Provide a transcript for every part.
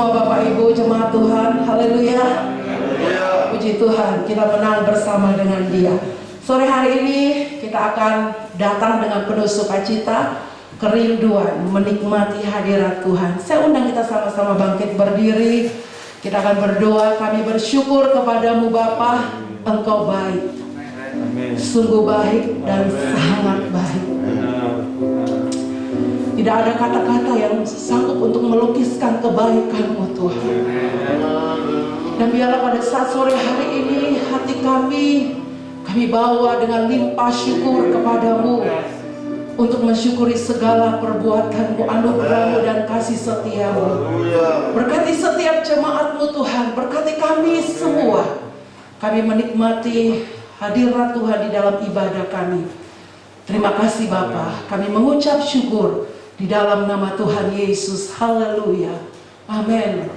semua Bapak Ibu jemaat Tuhan. Haleluya. Puji Tuhan, kita menang bersama dengan Dia. Sore hari ini kita akan datang dengan penuh sukacita, kerinduan menikmati hadirat Tuhan. Saya undang kita sama-sama bangkit berdiri. Kita akan berdoa. Kami bersyukur kepadamu Bapa, Engkau baik, sungguh baik dan sangat baik. Tidak ada kata-kata yang sanggup untuk melukiskan kebaikan-Mu Tuhan. Dan biarlah pada saat sore hari ini hati kami bawa dengan limpah syukur kepadamu untuk mensyukuri segala perbuatan-Mu, anugerah-Mu dan kasih setia-Mu. Berkati setiap jemaat-Mu Tuhan, berkati kami semua. Kami menikmati hadirat Tuhan di dalam ibadah kami. Terima kasih Bapa, kami mengucap syukur di dalam nama Tuhan Yesus. Haleluya. Amin.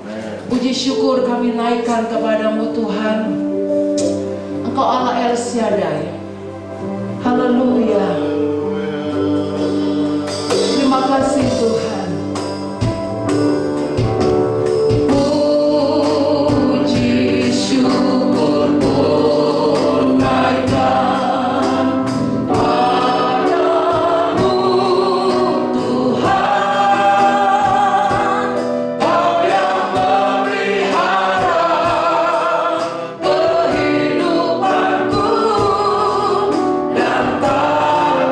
Puji syukur kami naikkan kepadamu Tuhan. Engkau Allah El Shaddai. Haleluya. Terima kasih Tuhan. Puji syukur pun naikkan padamu Tuhan. Kau yang memelihara kehidupanku dan tak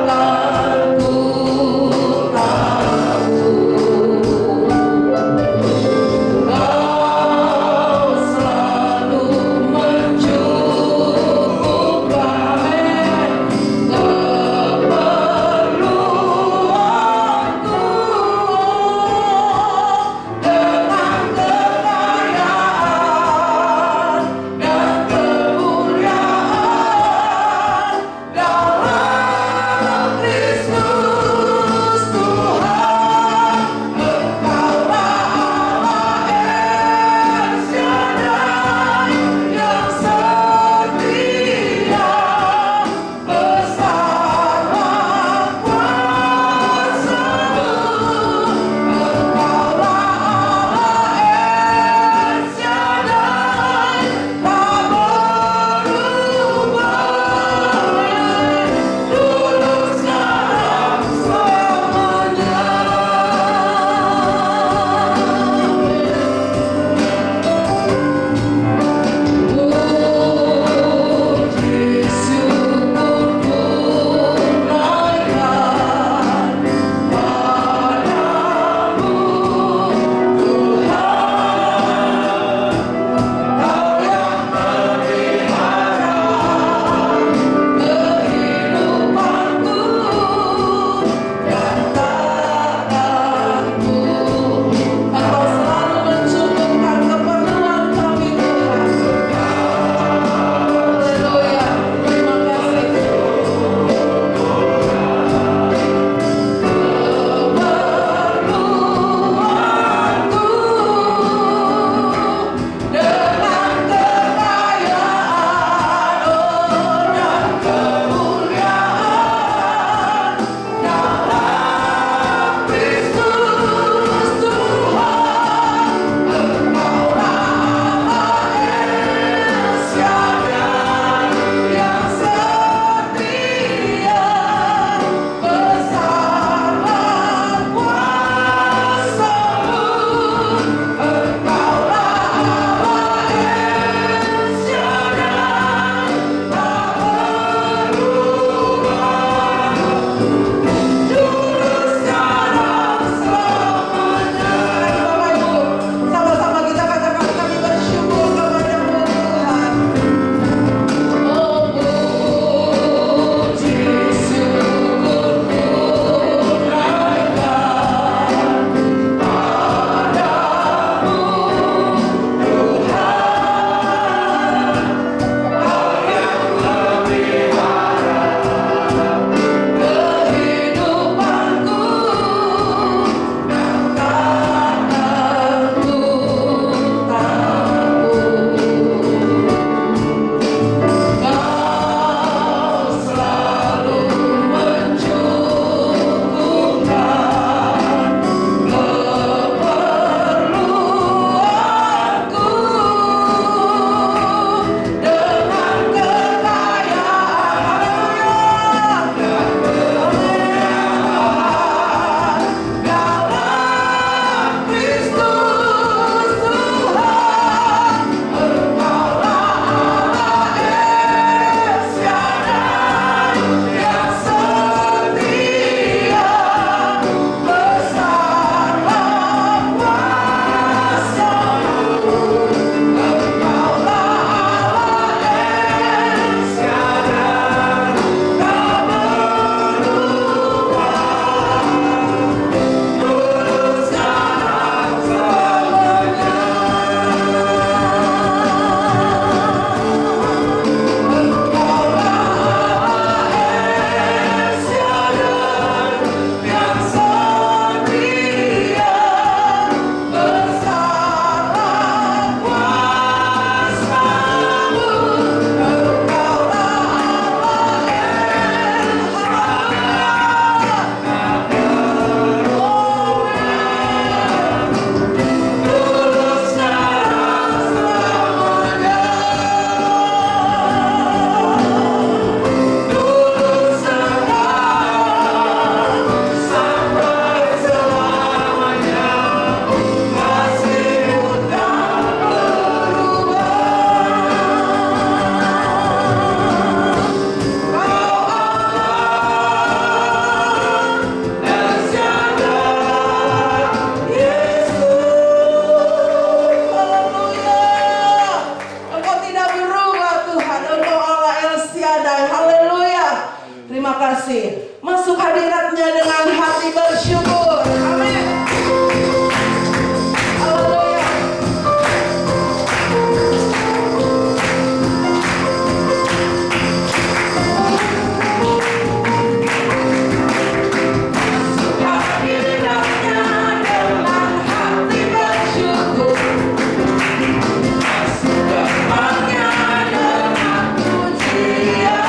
kasih. Masuk hadiratnya dengan hati bersyukur. Amin. Haleluya. Masuk hadiratnya dengan hati bersyukur. Masuk depannya dengan pujian.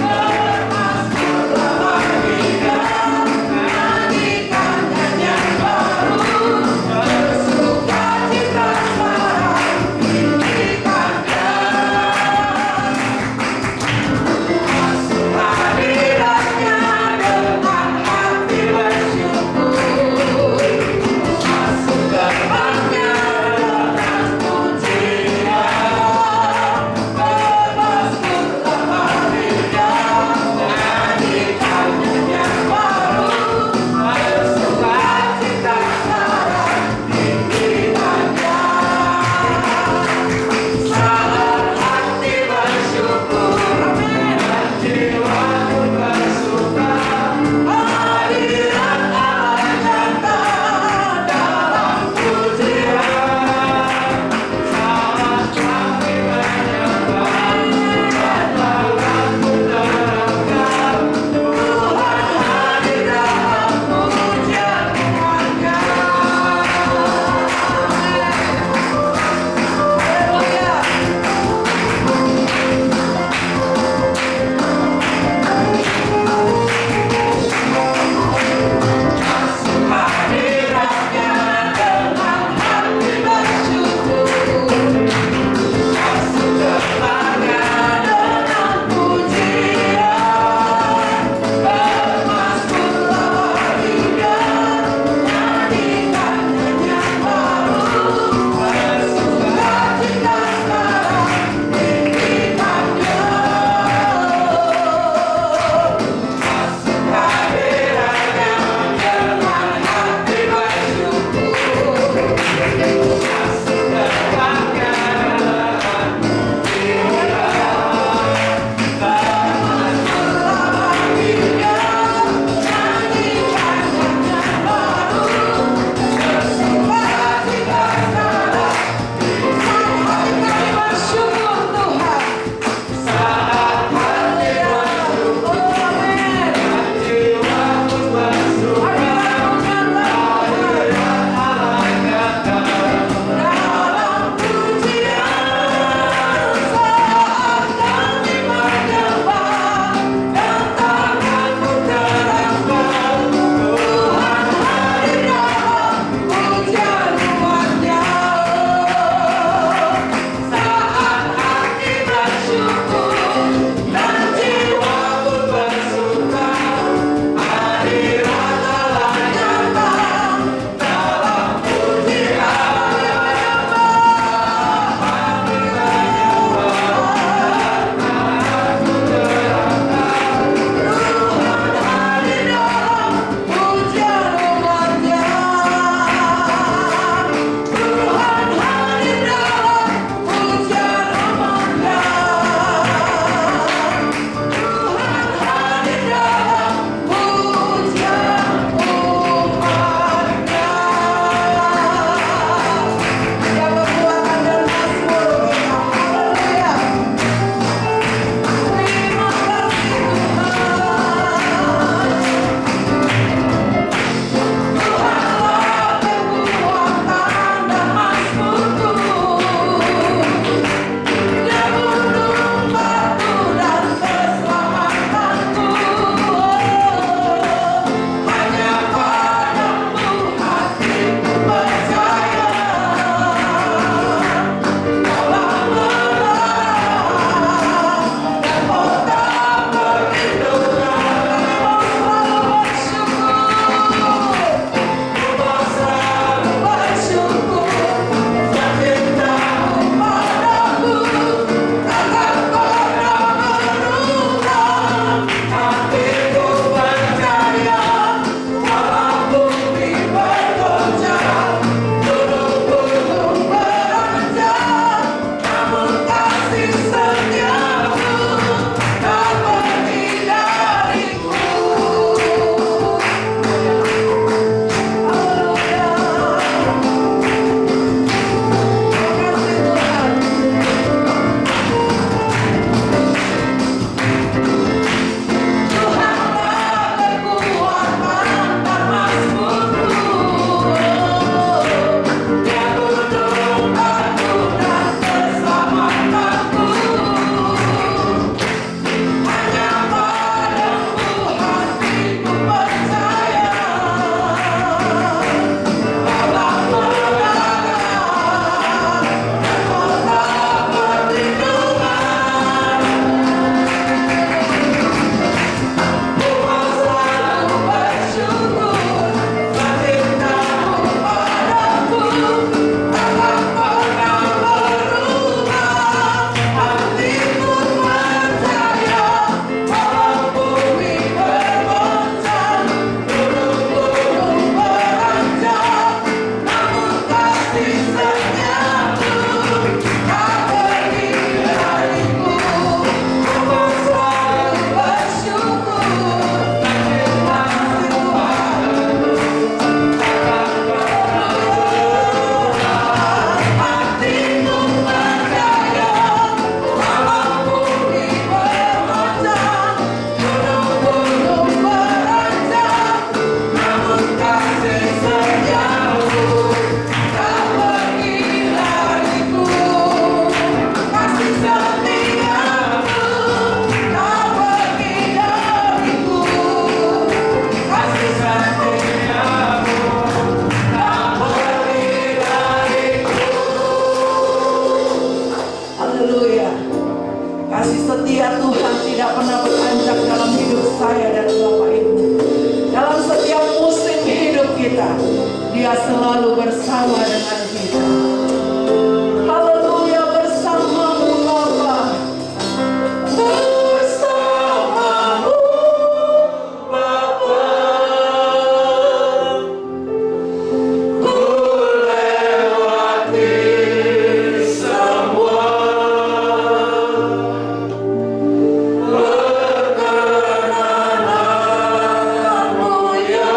Bermasuklah hadirat. saya dan Bapak Ibu. Dalam setiap musim hidup kita, Dia selalu bersama dengan kita. Haleluya, bersamamu Bapa. Bersamamu Bapa. Ku lewati semua perkenananmu ya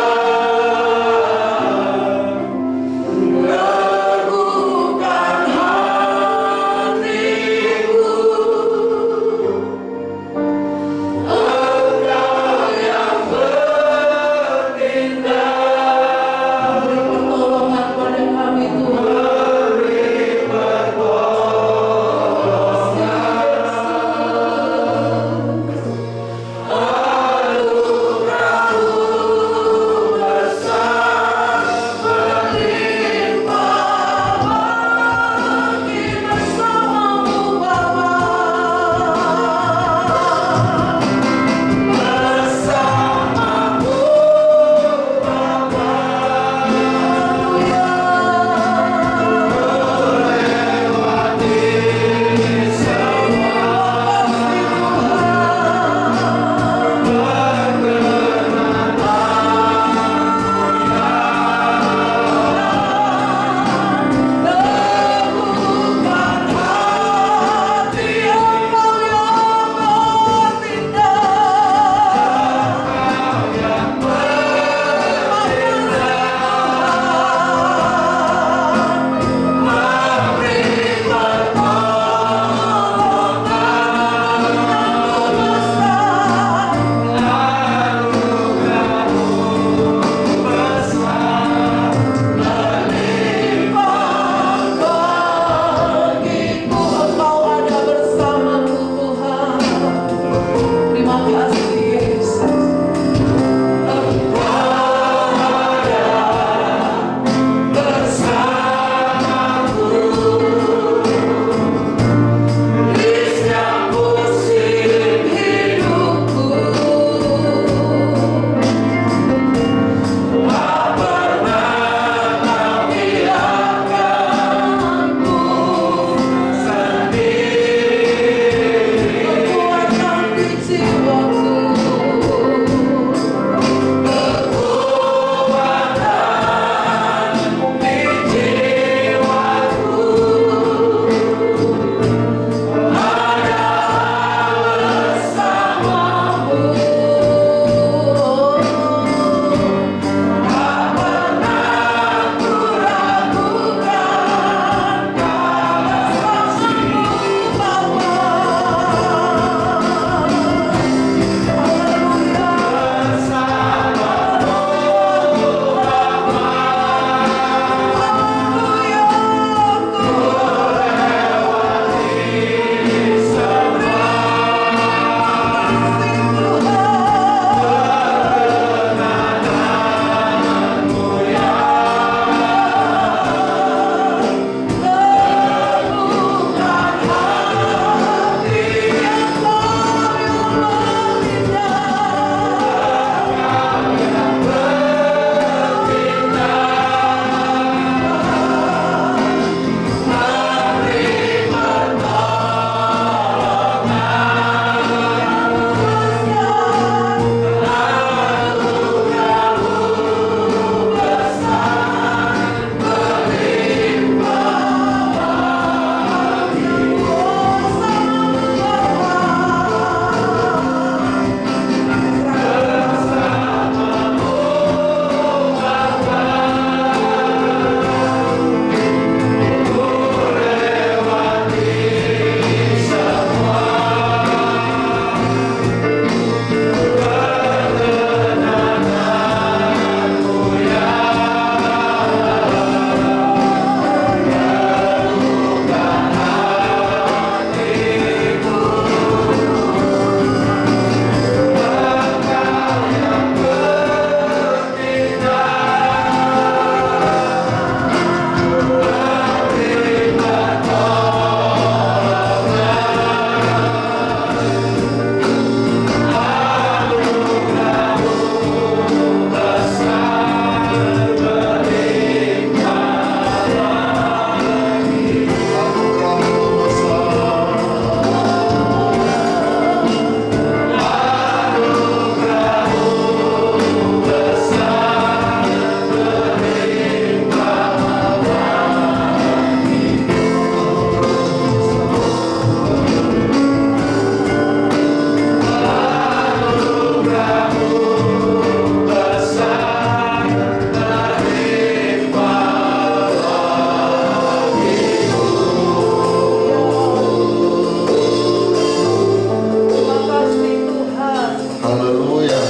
Haleluya.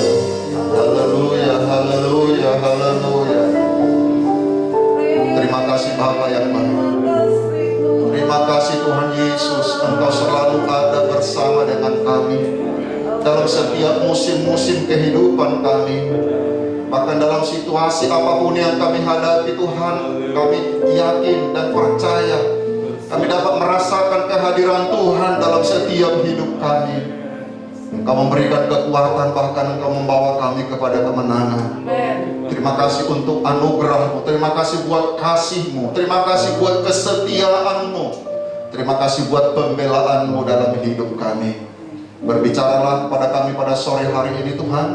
Haleluya, haleluya, haleluya. Terima kasih Bapa yang baik. Terima kasih Tuhan Yesus, Engkau selalu ada bersama dengan kami dalam setiap musim-musim kehidupan kami. Bahkan dalam situasi apapun yang kami hadapi Tuhan, kami yakin dan percaya kami dapat merasakan kehadiran Tuhan dalam setiap hidup kami. Engkau memberikan kekuatan, bahkan Engkau membawa kami kepada kemenangan. Terima kasih untuk anugerah-Mu, terima kasih buat kasih-Mu, terima kasih buat kesetiaan-Mu, terima kasih buat pembelaan-Mu dalam hidup kami. Berbicaralah kepada kami pada sore hari ini Tuhan.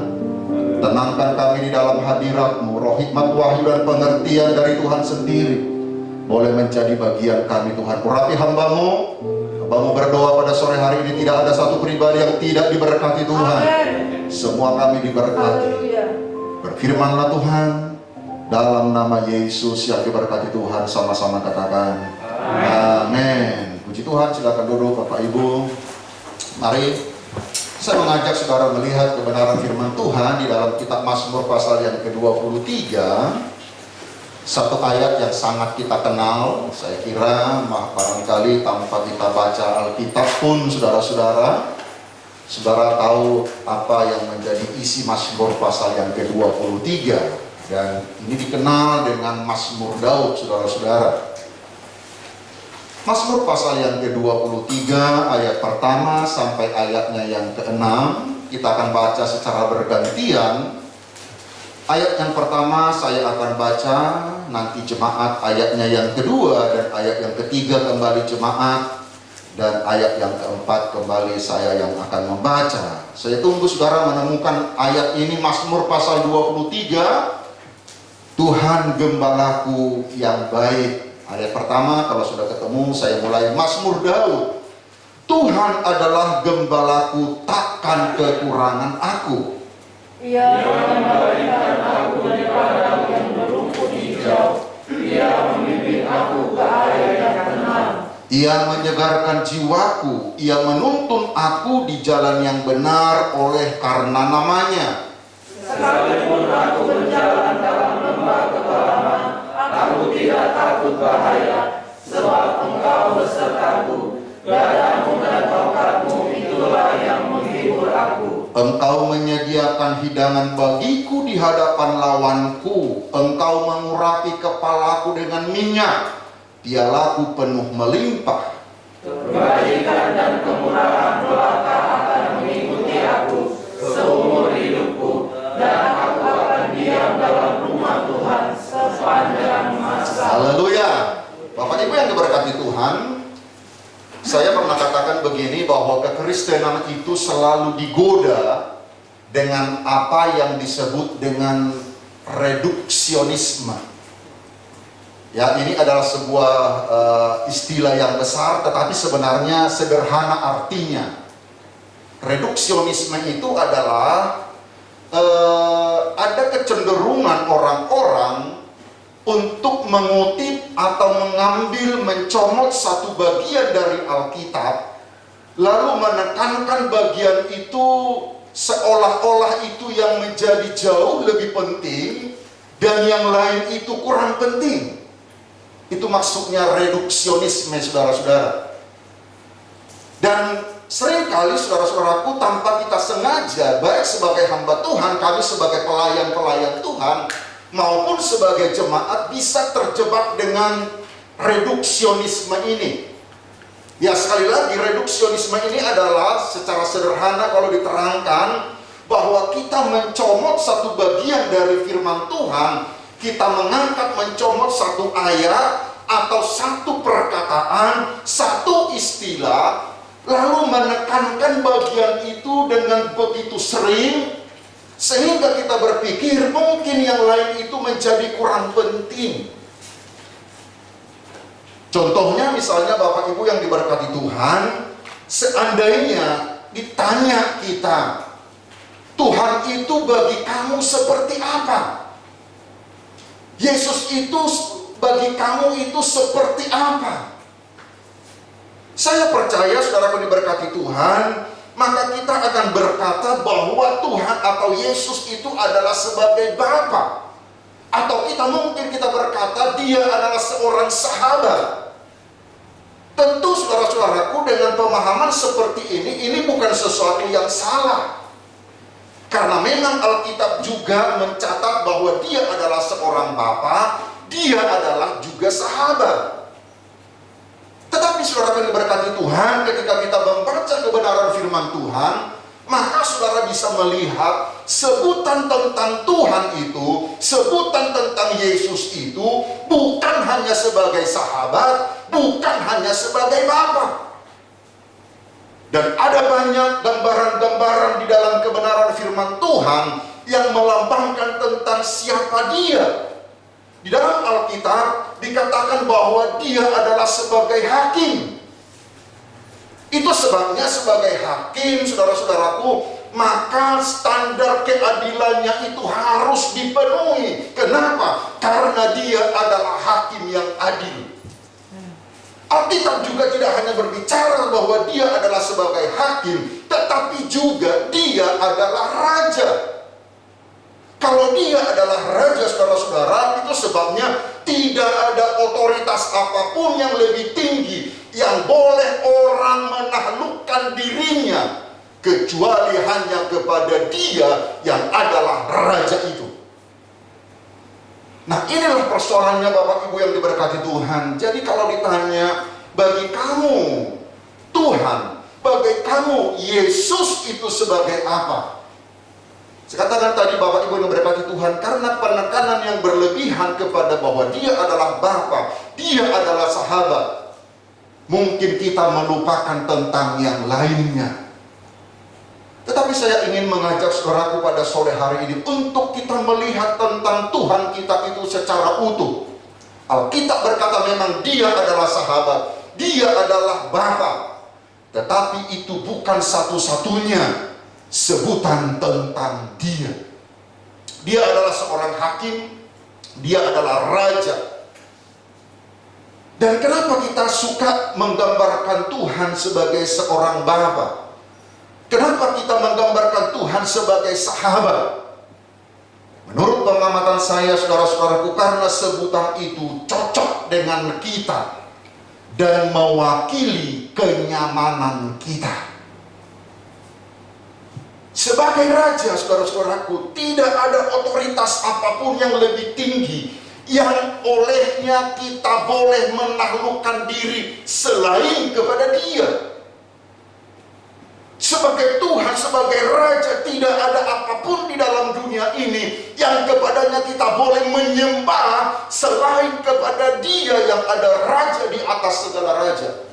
Tenangkan kami di dalam hadirat-Mu. Roh hikmat, wahyu dan pengertian dari Tuhan sendiri boleh menjadi bagian kami Tuhan. Urapi hamba-Mu. Hamba-Mu berdoa pada sore hari ini tidak ada satu pribadi yang tidak diberkati Tuhan. Semua kami diberkati. Berfirmanlah Tuhan, dalam nama Yesus yang diberkati Tuhan, sama-sama katakan amin. Puji Tuhan, silakan duduk Bapak Ibu. Mari saya mengajak saudara melihat kebenaran firman Tuhan di dalam kitab Mazmur pasal yang ke-23. Satu ayat yang sangat kita kenal, saya kira barangkali tanpa kita baca Alkitab pun saudara-saudara tahu apa yang menjadi isi Mazmur pasal yang ke-23. Dan ini dikenal dengan Mazmur Daud, saudara-saudara. Mazmur pasal yang ke-23 ayat pertama sampai ayatnya yang ke-6 kita akan baca secara bergantian. Ayat yang pertama saya akan baca, nanti jemaat ayatnya yang kedua, dan ayat yang ketiga kembali jemaat, dan ayat yang keempat kembali saya yang akan membaca. Saya tunggu saudara menemukan ayat ini, Mazmur pasal 23, Tuhan gembalaku yang baik. Ayat pertama, kalau sudah ketemu, saya mulai. Mazmur Daud. Tuhan adalah gembalaku, takkan kekurangan aku. Ia mengembalikan aku dari padang yang berumput hijau. Ia membimbing aku ke air yang tenang. Ia menyegarkan jiwaku. Ia menuntun aku di jalan yang benar oleh karena namanya. Sekalipun aku berjalan dalam lembah kekelaman, aku tidak takut bahaya, sebab Engkau besertaku. Gadamu dan tongkatmu itulah yang menghibur aku. Engkau menyediakan hidangan bagiku di hadapan lawanku. Engkau mengurapi kepalaku dengan minyak. Pialaku penuh melimpah. Kebajikan dan kemurahan belaka akan mengikuti aku seumur hidupku, dan aku akan diam dalam rumah Tuhan sepanjang masa. Haleluya. Bapak Ibu yang diberkati Tuhan, saya pernah katakan begini, bahwa kekristenan itu selalu digoda dengan apa yang disebut dengan reduksionisme. Ya, ini adalah sebuah istilah yang besar, tetapi sebenarnya sederhana artinya. Reduksionisme itu adalah ada kecenderungan orang-orang untuk mengutip atau mengambil, mencomot satu bagian dari Alkitab, lalu menekankan bagian itu seolah-olah itu yang menjadi jauh lebih penting dan yang lain itu kurang penting. Itu maksudnya reduksionisme, saudara-saudara. Dan seringkali saudara-saudaraku, tanpa kita sengaja, baik sebagai hamba Tuhan, kami sebagai pelayan-pelayan Tuhan, maupun sebagai jemaat, bisa terjebak dengan reduksionisme ini. Ya, sekali lagi, reduksionisme ini adalah secara sederhana kalau diterangkan bahwa kita mencomot satu bagian dari firman Tuhan, kita mengangkat, mencomot satu ayat atau satu perkataan, satu istilah, lalu menekankan bagian itu dengan begitu sering, sehingga kita berpikir mungkin yang lain itu menjadi kurang penting. Contohnya misalnya Bapak Ibu yang diberkati Tuhan, seandainya ditanya kita, Tuhan itu bagi kamu seperti apa? Yesus itu bagi kamu itu seperti apa? Saya percaya saudara diberkati Tuhan, maka kita akan berkata bahwa Tuhan atau Yesus itu adalah sebagai Bapa. Atau kita berkata dia adalah seorang sahabat. Tentu saudara-saudaraku, dengan pemahaman seperti ini bukan sesuatu yang salah. Karena memang Alkitab juga mencatat bahwa dia adalah seorang Bapa, dia adalah juga sahabat. Tetapi saudara yang diberkati Tuhan, ketika kita membaca kebenaran firman Tuhan, maka saudara bisa melihat sebutan tentang Tuhan itu, sebutan tentang Yesus itu bukan hanya sebagai sahabat, bukan hanya sebagai Bapa. Dan ada banyak gambaran-gambaran di dalam kebenaran firman Tuhan yang melambangkan tentang siapa dia. Di dalam Alkitab dikatakan bahwa dia adalah sebagai hakim. Itu sebabnya sebagai hakim, saudara-saudaraku, maka standar keadilannya itu harus dipenuhi. Kenapa? Karena dia adalah hakim yang adil. Alkitab juga tidak hanya berbicara bahwa dia adalah sebagai hakim, tetapi juga dia adalah raja. Kalau dia adalah raja, saudara-saudara, itu sebabnya tidak ada otoritas apapun yang lebih tinggi yang boleh orang menaklukkan dirinya kecuali hanya kepada dia yang adalah raja itu. Nah, inilah persoalannya Bapak Ibu yang diberkati Tuhan. Jadi kalau ditanya, bagi kamu Tuhan, bagi kamu Yesus itu sebagai apa? Saya katakan tadi Bapak Ibu yang diberkati Tuhan, karena penekanan yang berlebihan kepada bahwa dia adalah Bapa, dia adalah sahabat, mungkin kita melupakan tentang yang lainnya. Tetapi saya ingin mengajak saudaraku pada sore hari ini untuk kita melihat tentang Tuhan kita itu secara utuh. Alkitab berkata memang dia adalah sahabat, dia adalah Bapa, tetapi itu bukan satu-satunya sebutan tentang dia. Dia adalah seorang hakim, dia adalah raja. Dan kenapa kita suka menggambarkan Tuhan sebagai seorang Bapa? Kenapa kita menggambarkan Tuhan sebagai sahabat? Menurut pengamatan saya, saudara-saudaraku, karena sebutan itu cocok dengan kita dan mewakili kenyamanan kita. Sebagai raja, saudara-saudaraku, tidak ada otoritas apapun yang lebih tinggi yang olehnya kita boleh menaklukkan diri selain kepada dia. Sebagai Tuhan, sebagai raja, tidak ada apapun di dalam dunia ini yang kepadanya kita boleh menyembah selain kepada dia yang ada raja di atas segala raja.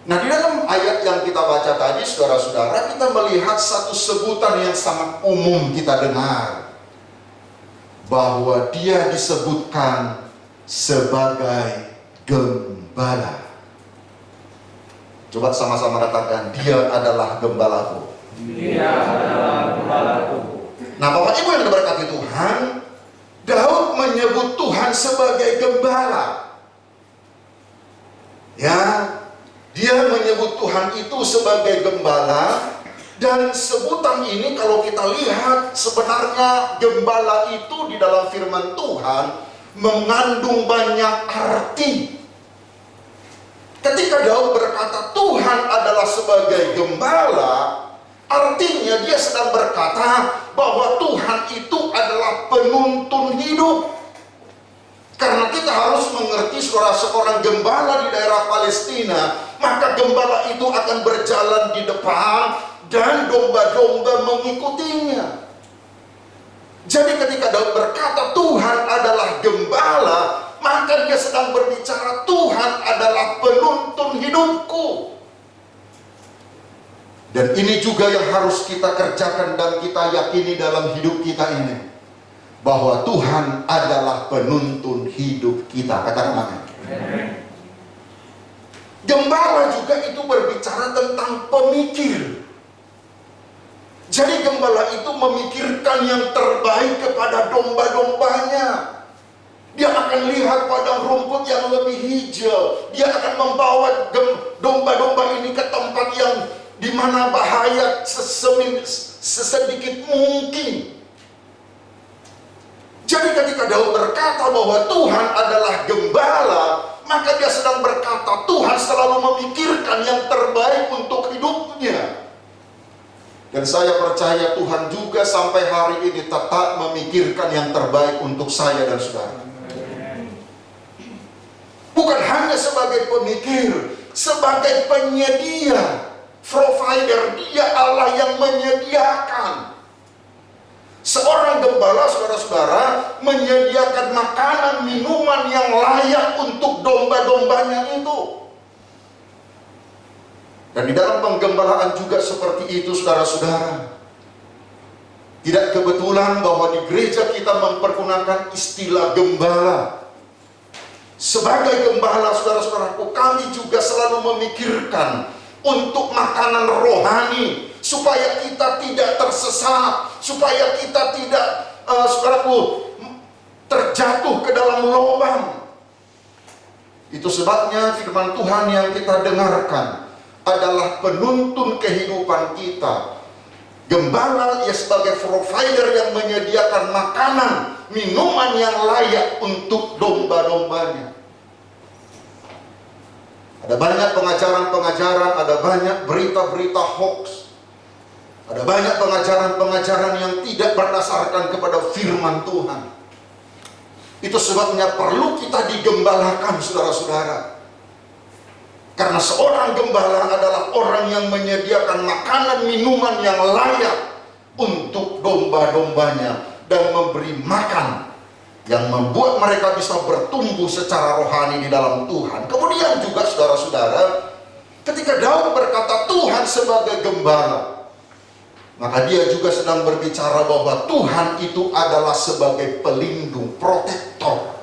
Nah, di dalam ayat yang kita baca tadi, saudara-saudara, kita melihat satu sebutan yang sangat umum kita dengar, bahwa dia disebutkan sebagai gembala. Coba sama-sama katakan, dia adalah gembalaku. Dia adalah gembalaku. Nah, Bapak Ibu yang diberkati Tuhan, Daud menyebut Tuhan sebagai gembala. Ya, dia menyebut Tuhan itu sebagai gembala. Dan sebutan ini kalau kita lihat, sebenarnya gembala itu di dalam firman Tuhan mengandung banyak arti. Ketika Daud berkata Tuhan adalah sebagai gembala, artinya dia sedang berkata bahwa Tuhan itu adalah penuntun hidup. Karena kita harus mengerti, saudara, seorang gembala di daerah Palestina, maka gembala itu akan berjalan di depan dan domba-domba mengikutinya. Jadi ketika Daud berkata Tuhan adalah gembala, maka dia sedang berbicara Tuhan adalah penuntun hidupku. Dan ini juga yang harus kita kerjakan dan kita yakini dalam hidup kita ini, bahwa Tuhan adalah penuntun hidup kita. Katakan amin. Gembala juga itu berbicara tentang pemikir. Jadi gembala itu memikirkan yang terbaik kepada domba-dombanya. Dia akan lihat padang rumput yang lebih hijau. Dia akan membawa domba-domba ini ke tempat yang di mana bahaya sesedikit mungkin. Jadi ketika Daud berkata bahwa Tuhan adalah gembala, maka dia sedang berkata Tuhan selalu memikirkan yang terbaik untuk hidupnya. Dan saya percaya Tuhan juga sampai hari ini tetap memikirkan yang terbaik untuk saya dan saudara. Bukan hanya sebagai pemikir, sebagai penyedia, provider. Dia Allah yang menyediakan. Seorang gembala, saudara-saudara, menyediakan makanan, minuman yang layak untuk domba-dombanya itu. Dan di dalam penggembalaan juga seperti itu, saudara-saudara. Tidak kebetulan bahwa di gereja kita mempergunakan istilah gembala. Sebagai gembala, saudara-saudaraku, kami juga selalu memikirkan untuk makanan rohani, supaya kita tidak tersesat, supaya kita tidak, saudaraku, terjatuh ke dalam lubang. Itu sebabnya firman Tuhan yang kita dengarkan adalah penuntun kehidupan kita. Gembala ya sebagai provider yang menyediakan makanan, minuman yang layak untuk domba-dombanya. Ada banyak pengajaran-pengajaran, ada banyak berita-berita hoax, ada banyak pengajaran-pengajaran yang tidak berdasarkan kepada firman Tuhan. Itu sebabnya perlu kita digembalakan, saudara-saudara. Karena seorang gembala adalah orang yang menyediakan makanan minuman yang layak untuk domba-dombanya dan memberi makan yang membuat mereka bisa bertumbuh secara rohani di dalam Tuhan. Kemudian juga saudara-saudara, ketika Daud berkata Tuhan sebagai gembala, maka dia juga sedang berbicara bahwa Tuhan itu adalah sebagai pelindung, protektor.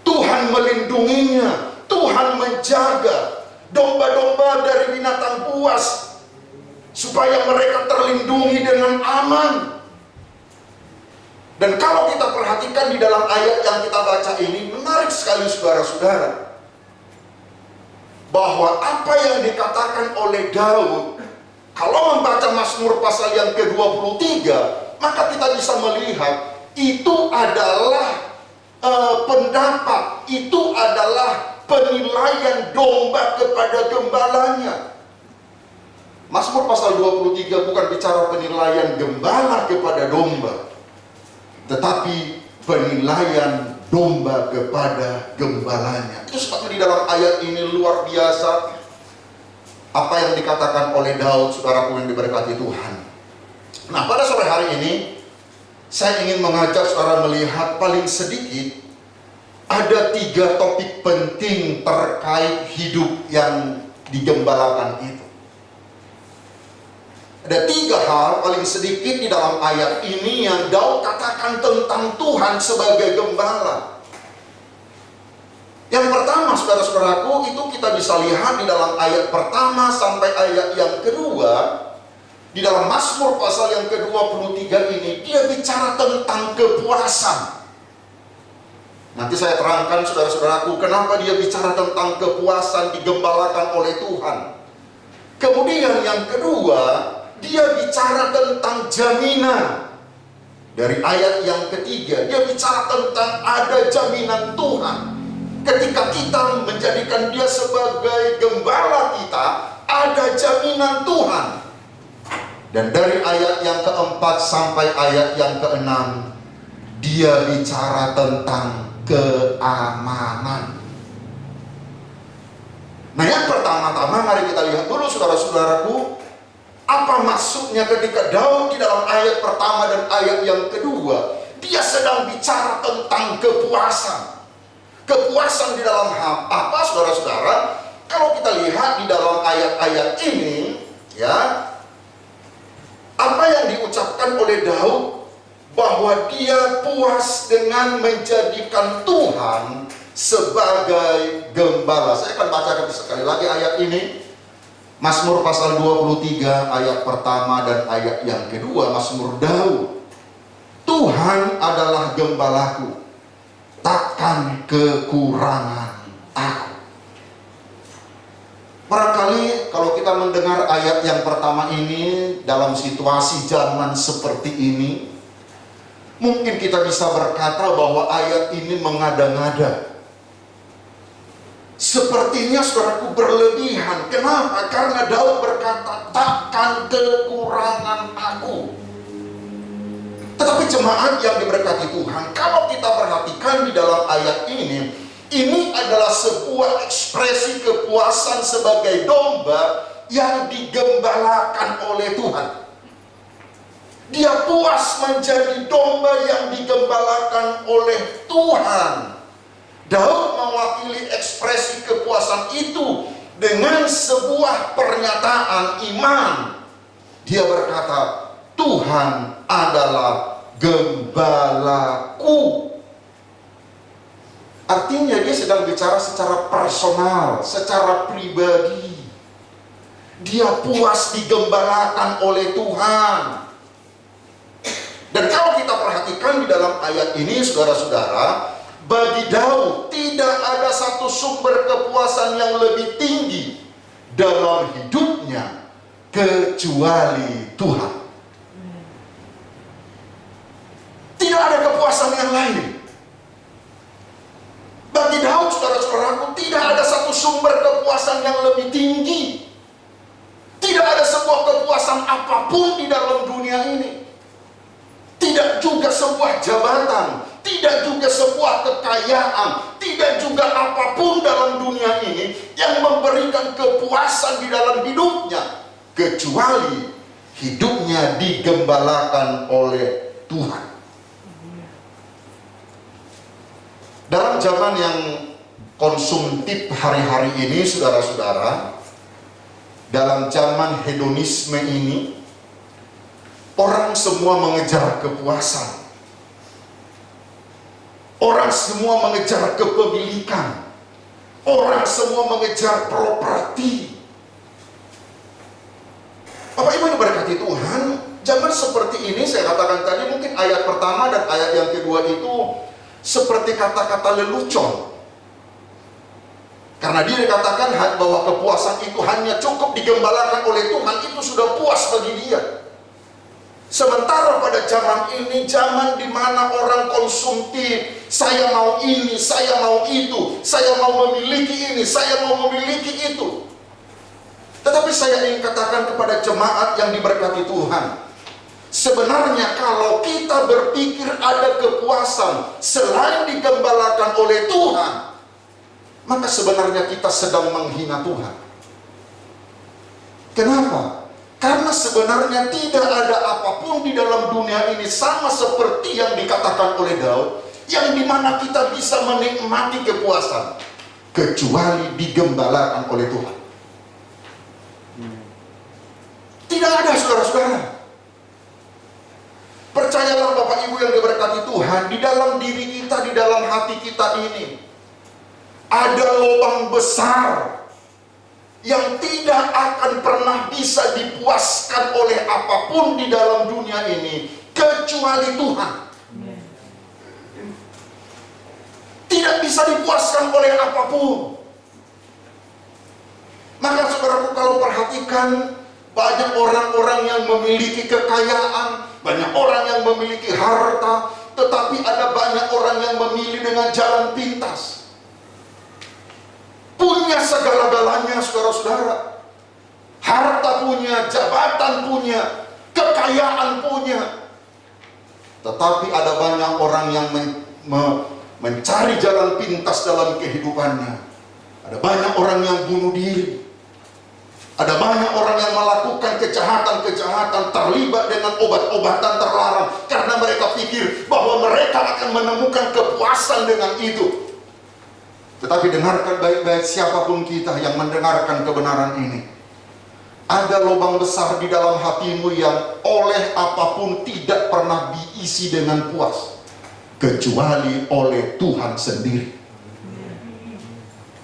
Tuhan melindunginya, Tuhan menjaga domba-domba dari binatang buas supaya mereka terlindungi dengan aman. Dan kalau kita perhatikan di dalam ayat yang kita baca ini, menarik sekali saudara-saudara, bahwa apa yang dikatakan oleh Daud, kalau membaca Mazmur pasal yang ke-23, maka kita bisa melihat itu adalah pendapat, itu adalah penilaian domba kepada gembalanya. Mazmur pasal 23 bukan bicara penilaian gembala kepada domba, tetapi penilaian domba kepada gembalanya. Itu sebabnya di dalam ayat ini luar biasa apa yang dikatakan oleh Daud, saudaraku yang diberkati Tuhan. Nah, pada sore hari ini saya ingin mengajak saudara melihat paling sedikit ada 3 topik penting terkait hidup yang digembalakan itu. Ada 3 hal paling sedikit di dalam ayat ini yang Daud katakan tentang Tuhan sebagai gembala. Yang pertama, saudara-saudaraku, itu kita bisa lihat di dalam ayat pertama sampai ayat yang kedua. Di dalam Mazmur pasal yang ke-23 ini, dia bicara tentang kepuasan. Nanti saya terangkan, saudara-saudaraku, kenapa dia bicara tentang kepuasan digembalakan oleh Tuhan. Kemudian yang kedua, dia bicara tentang jaminan. Dari ayat yang ketiga, dia bicara tentang ada jaminan Tuhan. Ketika kita menjadikan dia sebagai gembala kita, ada jaminan Tuhan. Dan dari ayat yang keempat sampai ayat yang keenam, dia bicara tentang keamanan. Nah, yang pertama-tama mari kita lihat dulu, saudara-saudaraku, apa maksudnya ketika Daud di dalam ayat pertama dan ayat yang kedua, dia sedang bicara tentang kepuasan. Kepuasan di dalam apa, saudara-saudara? Kalau kita lihat di dalam ayat-ayat ini, ya, apa yang diucapkan oleh Daud bahwa dia puas dengan menjadikan Tuhan sebagai gembala. Saya akan bacakan sekali lagi ayat ini. Mazmur pasal 23 ayat pertama dan ayat yang kedua, Mazmur Daud. Tuhan adalah gembalaku, takkan kekurangan aku. Barangkali kalau kita mendengar ayat yang pertama ini dalam situasi zaman seperti ini, mungkin kita bisa berkata bahwa ayat ini mengada-ngada. Sepertinya saudaraku berlebihan. Kenapa? Karena Daud berkata, takkan kekurangan aku. Tetapi jemaat yang diberkati Tuhan, kalau kita perhatikan di dalam ayat ini adalah sebuah ekspresi kepuasan sebagai domba yang digembalakan oleh Tuhan. Dia puas menjadi domba yang digembalakan oleh Tuhan. Daud mewakili ekspresi kepuasan itu dengan sebuah pernyataan iman. Dia berkata, Tuhan adalah gembalaku. Artinya dia sedang bicara secara personal, secara pribadi. Dia puas digembalakan oleh Tuhan. Dan kalau kita perhatikan di dalam ayat ini, saudara-saudara, bagi Daud tidak ada satu sumber kepuasan yang lebih tinggi dalam hidupnya kecuali Tuhan. Tidak ada kepuasan yang lain. Bagi Daud, saudara-saudaraku, tidak ada satu sumber kepuasan yang lebih tinggi. Tidak ada sebuah kepuasan apapun di dalam dunia ini. Tidak juga sebuah jabatan, tidak juga sebuah kekayaan, tidak juga apapun dalam dunia ini yang memberikan kepuasan di dalam hidupnya, kecuali hidupnya digembalakan oleh Tuhan. Dalam zaman yang konsumtif hari-hari ini, saudara-saudara, dalam zaman hedonisme ini, orang semua mengejar kepuasan. Orang semua mengejar kepemilikan. Orang semua mengejar properti. Bapak Ibu yang diberkati Tuhan, zaman seperti ini, saya katakan tadi, mungkin ayat pertama dan ayat yang kedua itu seperti kata-kata lelucon. Karena dia dikatakan bahwa kepuasan itu hanya cukup digembalakan oleh Tuhan, itu sudah puas bagi dia. Sementara pada zaman ini, zaman di mana orang konsumtif, saya mau ini, saya mau itu, saya mau memiliki ini, saya mau memiliki itu. Tetapi saya ingin katakan kepada jemaat yang diberkati Tuhan, sebenarnya kalau kita berpikir ada kepuasan selain digembalakan oleh Tuhan, maka sebenarnya kita sedang menghina Tuhan. Kenapa? Karena sebenarnya tidak ada apapun di dalam dunia ini sama seperti yang dikatakan oleh Daud, yang dimana kita bisa menikmati kepuasan kecuali digembalakan oleh Tuhan. Tidak ada, saudara-saudara. Percayalah Bapak Ibu yang diberkati Tuhan, di dalam diri kita, di dalam hati kita ini ada lubang besar yang tidak akan pernah bisa dipuaskan oleh apapun di dalam dunia ini kecuali Tuhan. Tidak bisa dipuaskan oleh apapun. Maka saudaraku, kalau perhatikan, banyak orang-orang yang memiliki kekayaan, banyak orang yang memiliki harta, tetapi ada banyak orang yang memilih dengan jalan pintas. Punya segala-galanya, saudara-saudara. Harta punya, jabatan punya, kekayaan punya. Tetapi ada banyak orang yang mencari jalan pintas dalam kehidupannya. Ada banyak orang yang bunuh diri. Ada banyak orang yang melakukan kejahatan-kejahatan, terlibat dengan obat-obatan terlarang, karena mereka pikir bahwa mereka akan menemukan kepuasan dengan itu. Tetapi dengarkan baik-baik, siapapun kita yang mendengarkan kebenaran ini, ada lubang besar di dalam hatimu yang oleh apapun tidak pernah diisi dengan puas, kecuali oleh Tuhan sendiri.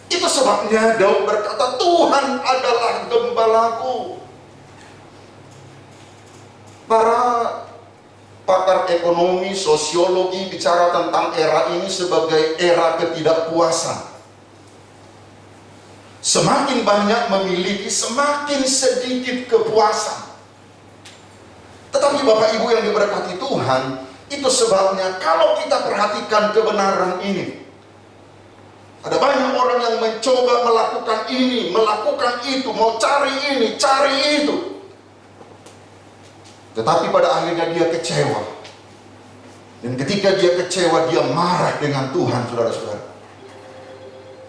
Itu sebabnya Daud berkata, Tuhan adalah gembalaku. Para pakar ekonomi, sosiologi bicara tentang era ini sebagai era ketidakpuasan. Semakin banyak memiliki, semakin sedikit kepuasan. Tetapi Bapak Ibu yang diberkati Tuhan, itu sebabnya kalau kita perhatikan kebenaran ini, ada banyak orang yang mencoba melakukan ini, melakukan itu, mau cari ini, cari itu. Tetapi pada akhirnya dia kecewa. Dan ketika dia kecewa, dia marah dengan Tuhan, saudara-saudara.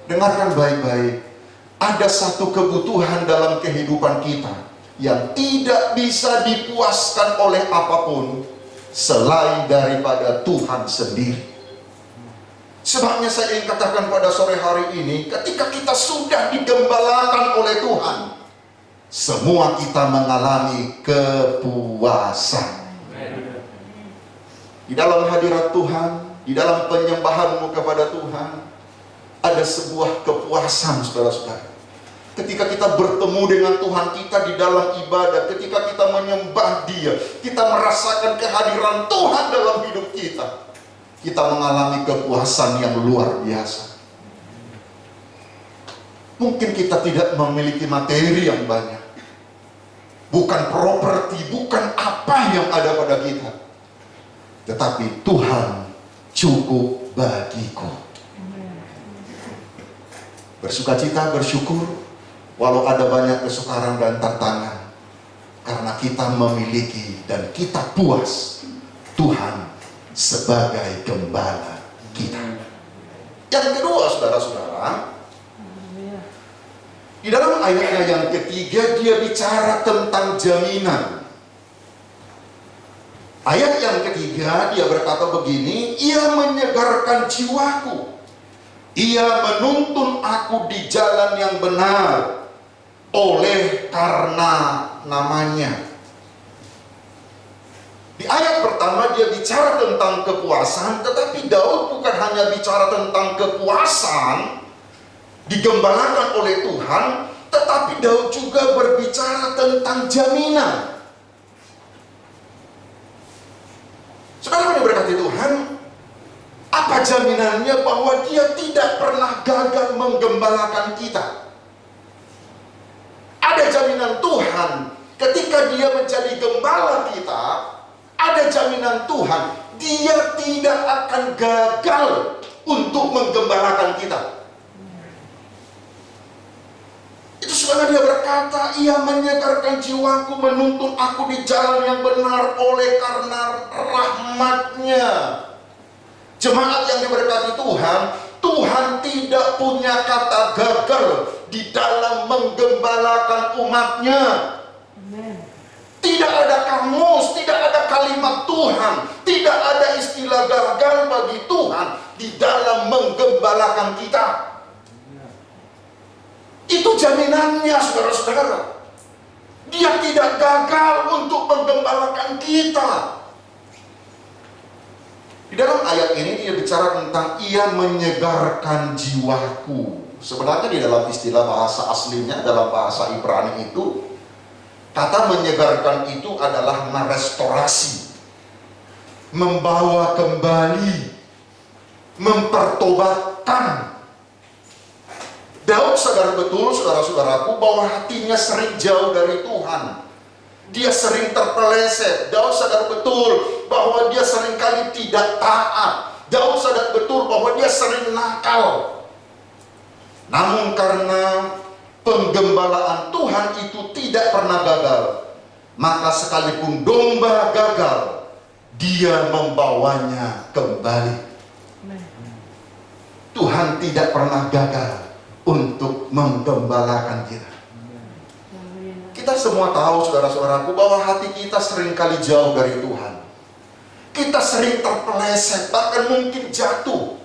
Dengarkan baik-baik. Ada satu kebutuhan dalam kehidupan kita yang tidak bisa dipuaskan oleh apapun selain daripada Tuhan sendiri. Sebabnya saya ingin katakan pada sore hari ini, ketika kita sudah digembalakan oleh Tuhan, semua kita mengalami kepuasan. Di dalam hadirat Tuhan, di dalam penyembahanmu kepada Tuhan, ada sebuah kepuasan, saudara-saudara. Ketika kita bertemu dengan Tuhan kita di dalam ibadah, ketika kita menyembah Dia, kita merasakan kehadiran Tuhan dalam hidup kita, kita mengalami kepuasan yang luar biasa. Mungkin kita tidak memiliki materi yang banyak, bukan properti, bukan apa yang ada pada kita, tetapi Tuhan cukup bagiku. Bersukacita, bersyukur, walau ada banyak kesukaran dan tantangan, karena kita memiliki dan kita puas Tuhan sebagai gembala kita. Yang kedua, saudara-saudara, di dalam ayatnya yang ketiga, dia bicara tentang jaminan. Ayat yang ketiga, dia berkata begini, ia menyegarkan jiwaku. Ia menuntun aku di jalan yang benar oleh karena namanya. Di ayat pertama dia bicara tentang kepuasan, tetapi Daud bukan hanya bicara tentang kepuasan digembalakan oleh Tuhan, tetapi Daud juga berbicara tentang jaminan. Saudara yang berkati Tuhan, apa jaminannya bahwa Dia tidak pernah gagal menggembalakan kita? Ada jaminan Tuhan ketika Dia menjadi gembala kita. Ada jaminan Tuhan, Dia tidak akan gagal untuk menggembalakan kita. Itu sebabnya Dia berkata, ia menyegarkan jiwaku, menuntun aku di jalan yang benar oleh karena rahmat-Nya. Jemaat yang diberkati Tuhan, Tuhan tidak punya kata gagal di dalam menggembalakan umat-Nya. Tidak ada kamus, tidak ada kalimat Tuhan, tidak ada istilah gagal bagi Tuhan di dalam menggembalakan kita. Itu jaminannya, saudara-saudara. Dia tidak gagal untuk menggembalakan kita. Di dalam ayat ini dia bicara tentang ia menyegarkan jiwaku. Sebenarnya di dalam istilah bahasa aslinya, dalam bahasa Ibrani itu, kata menyegarkan itu adalah merestorasi, membawa kembali, mempertobatkan. Daud sadar betul, saudara-saudaraku, bahwa hatinya sering jauh dari Tuhan. Dia sering terpeleset. Daud sadar betul bahwa dia seringkali tidak taat. Daud sadar betul bahwa dia sering nakal. Namun karena penggembalaan Tuhan itu tidak pernah gagal, maka sekalipun domba gagal, Dia membawanya kembali. Tuhan tidak pernah gagal untuk menggembalakan kita. Kita semua tahu, saudara-saudaraku, bahwa hati kita seringkali jauh dari Tuhan. Kita sering terpeleset, bahkan mungkin jatuh.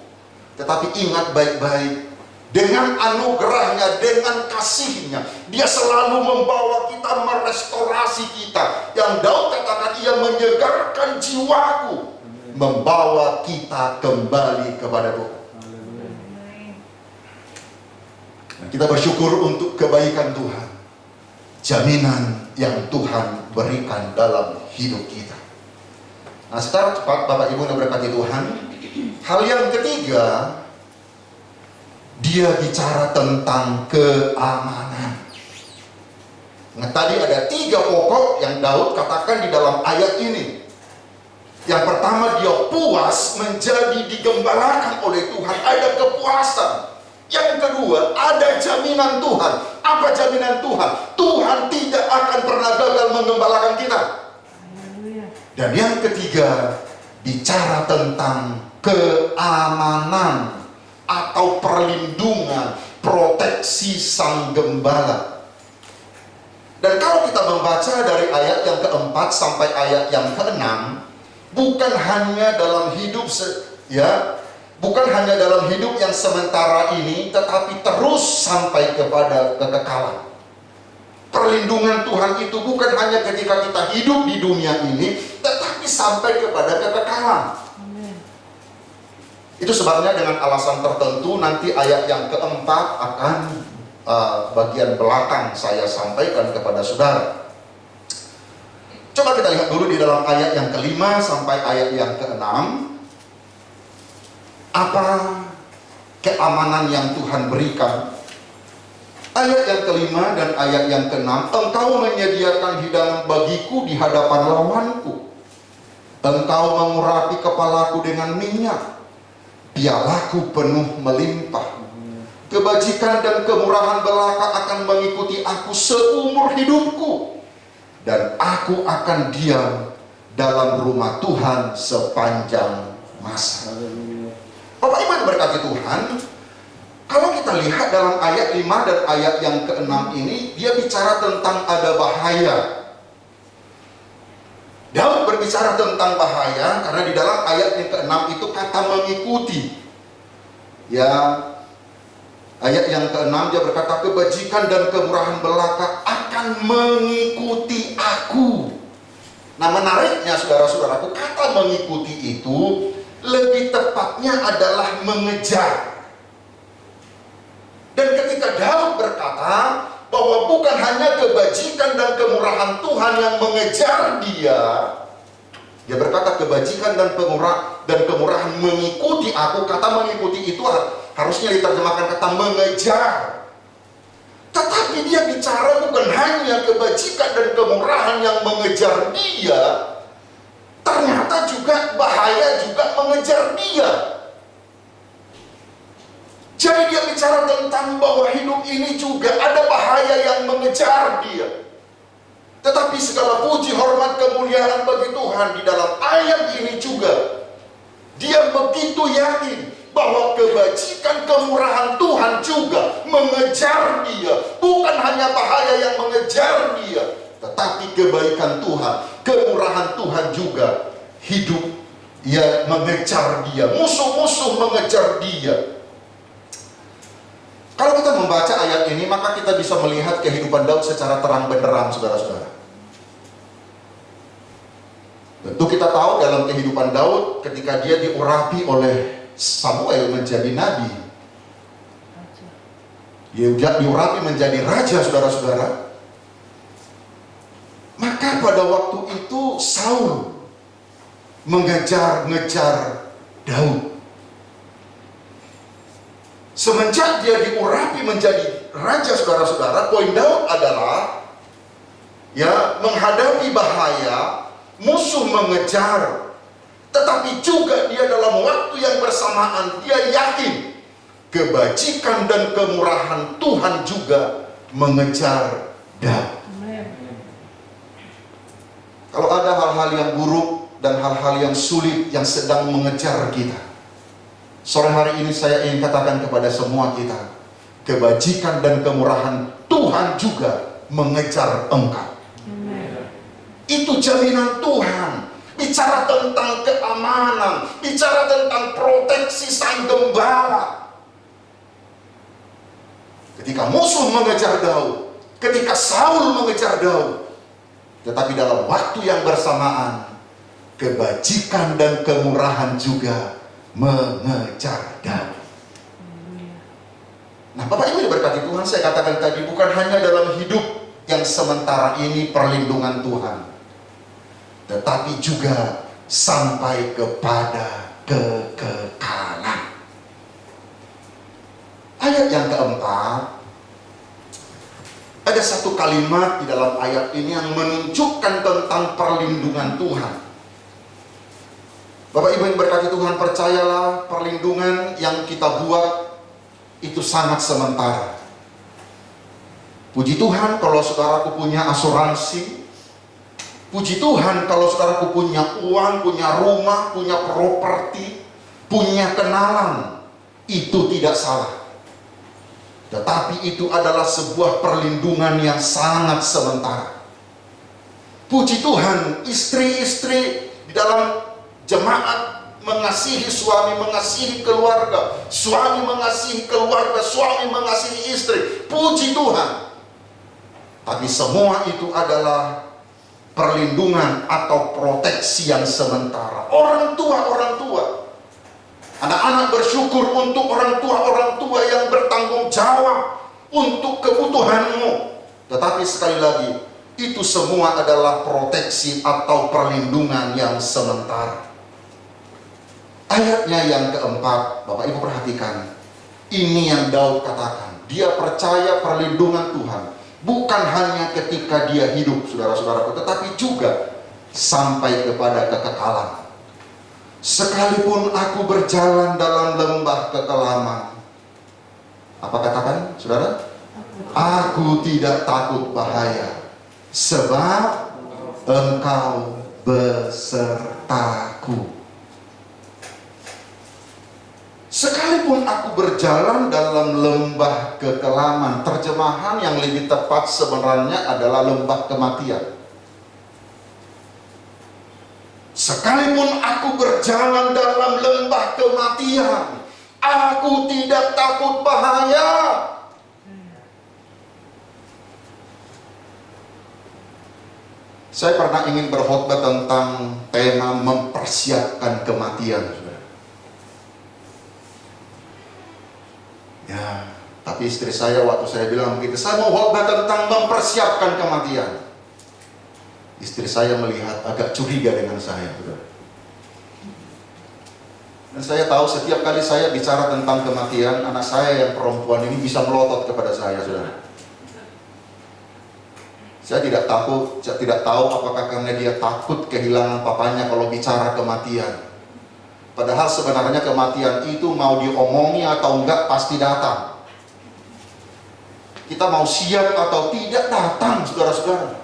Tetapi ingat baik-baik, dengan anugerahnya, dengan kasihnya, Dia selalu membawa kita, merestorasi kita. Yang Daud katakan, ia menyegarkan jiwaku, membawa kita kembali kepada Tuhan. Kita bersyukur untuk kebaikan Tuhan, jaminan yang Tuhan berikan dalam hidup kita. Nah, secara cepat Bapak Ibu yang berkati Tuhan, hal yang ketiga, dia bicara tentang keamanan. Nah, tadi ada 3 pokok yang Daud katakan di dalam ayat ini. Yang pertama, dia puas menjadi digembalakan oleh Tuhan, ada kepuasan. Yang kedua, ada jaminan Tuhan. Apa jaminan Tuhan? Tuhan tidak akan pernah gagal menggembalakan kita. Dan yang ketiga, bicara tentang keamanan atau perlindungan, proteksi sang gembala. Dan kalau kita membaca dari ayat yang keempat sampai ayat yang keenam, bukan hanya dalam hidup bukan hanya dalam hidup yang sementara ini, tetapi terus sampai kepada kekekalan. Perlindungan Tuhan itu bukan hanya ketika kita hidup di dunia ini, tetapi sampai kepada kekekalan. Itu sebabnya dengan alasan tertentu nanti ayat yang keempat akan bagian belakang saya sampaikan kepada saudara. Coba kita lihat dulu di dalam ayat yang kelima sampai ayat yang keenam. Apa keamanan yang Tuhan berikan? Ayat yang kelima dan ayat yang keenam. Engkau menyediakan hidangan bagiku di hadapan lawanku. Engkau mengurapi kepalaku dengan minyak. Pialaku penuh melimpah. Kebajikan dan kemurahan belaka akan mengikuti aku seumur hidupku. Dan aku akan diam dalam rumah Tuhan sepanjang masa. Bapak Ibu yang berkati Tuhan, kalau kita lihat dalam ayat 5 dan ayat yang ke-6 ini, dia bicara tentang ada bahaya. Daud berbicara tentang bahaya karena di dalam ayat yang ke-6 itu kata mengikuti. Ayat yang ke-6 dia berkata, kebajikan dan kemurahan belaka akan mengikuti aku. Nah, menariknya saudara-saudaraku, kata mengikuti itu lebih tepatnya adalah mengejar. Dan ketika Daud berkata bahwa bukan hanya kebajikan dan kemurahan Tuhan yang mengejar dia berkata kebajikan dan kemurahan mengikuti aku. Kata mengikuti itu harusnya diterjemahkan kata mengejar. Tetapi dia bicara bukan hanya kebajikan dan kemurahan yang mengejar dia, ternyata juga bahaya juga mengejar dia. Jadi dia bicara tentang bahwa hidup ini juga ada bahaya yang mengejar dia. Tetapi segala puji, hormat, kemuliaan bagi Tuhan, di dalam ayat ini juga dia begitu yakin bahwa kebajikan kemurahan Tuhan juga mengejar dia. Bukan hanya bahaya yang mengejar dia, tetapi kebaikan Tuhan, kemurahan Tuhan juga hidup mengejar dia. Musuh-musuh mengejar dia. Kalau kita membaca ayat ini, maka kita bisa melihat kehidupan Daud secara terang benderang, saudara-saudara. Tentu kita tahu dalam kehidupan Daud ketika dia diurapi oleh Samuel menjadi nabi, dia diurapi menjadi raja, saudara-saudara. Maka pada waktu itu Saul mengejar-ngejar Daud. Semenjak dia diurapi menjadi raja, saudara-saudara, poin Daud adalah menghadapi bahaya, musuh mengejar, tetapi juga dia dalam waktu yang bersamaan dia yakin kebajikan dan kemurahan Tuhan juga mengejar Daud. Kalau ada hal-hal yang buruk dan hal-hal yang sulit yang sedang mengejar kita, sore hari ini saya ingin katakan kepada semua kita, kebajikan dan kemurahan Tuhan juga mengejar engkau. Itu jaminan Tuhan. Bicara tentang keamanan, bicara tentang proteksi sang gembala. Ketika musuh mengejar Daud, ketika Saul mengejar Daud, tetapi dalam waktu yang bersamaan, kebajikan dan kemurahan juga mengejar Daud. Nah, Bapak Ibu diberkati Tuhan, saya katakan tadi bukan hanya dalam hidup yang sementara ini perlindungan Tuhan, tetapi juga sampai kepada kekekalan. Ayat yang keempat, ada satu kalimat di dalam ayat ini yang menunjukkan tentang perlindungan Tuhan. Bapak Ibu yang berkati Tuhan, percayalah perlindungan yang kita buat itu sangat sementara. Puji Tuhan kalau saudaraku punya asuransi. Puji Tuhan kalau saudaraku punya uang, punya rumah, punya properti, punya kenalan. Itu tidak salah. Tetapi itu adalah sebuah perlindungan yang sangat sementara. Puji Tuhan, istri-istri di dalam jemaat mengasihi suami, mengasihi keluarga, suami mengasihi keluarga, suami mengasihi istri. Puji Tuhan. Tapi semua itu adalah perlindungan atau proteksi yang sementara. Orang tua, anak-anak bersyukur untuk orang tua yang bertanggung jawab untuk kebutuhanmu. Tetapi sekali lagi, itu semua adalah proteksi atau perlindungan yang sementara. Ayatnya yang keempat, Bapak Ibu perhatikan. Ini yang Daud katakan. Dia percaya perlindungan Tuhan bukan hanya ketika dia hidup, saudara-saudaraku, tetapi juga sampai kepada kekekalan. Sekalipun aku berjalan dalam lembah kekelaman. Apa katakan, saudara? Aku tidak takut bahaya, sebab Engkau besertaku. Sekalipun aku berjalan dalam lembah kekelaman, terjemahan yang lebih tepat sebenarnya adalah lembah kematian. Sekalipun aku berjalan dalam lembah kematian, aku tidak takut bahaya. Saya pernah ingin berkhotbah tentang tema mempersiapkan kematian, saudara. Ya, tapi istri saya waktu saya bilang begitu, saya mau khotbah tentang mempersiapkan kematian. Istri saya melihat agak curiga dengan saya, saudara. Dan saya tahu setiap kali saya bicara tentang kematian, anak saya yang perempuan ini bisa melotot kepada saya, saudara. Saya tidak tahu apakah karena dia takut kehilangan papanya kalau bicara kematian. Padahal sebenarnya kematian itu mau diomongi atau enggak pasti datang. Kita mau siap atau tidak datang, saudara-saudara.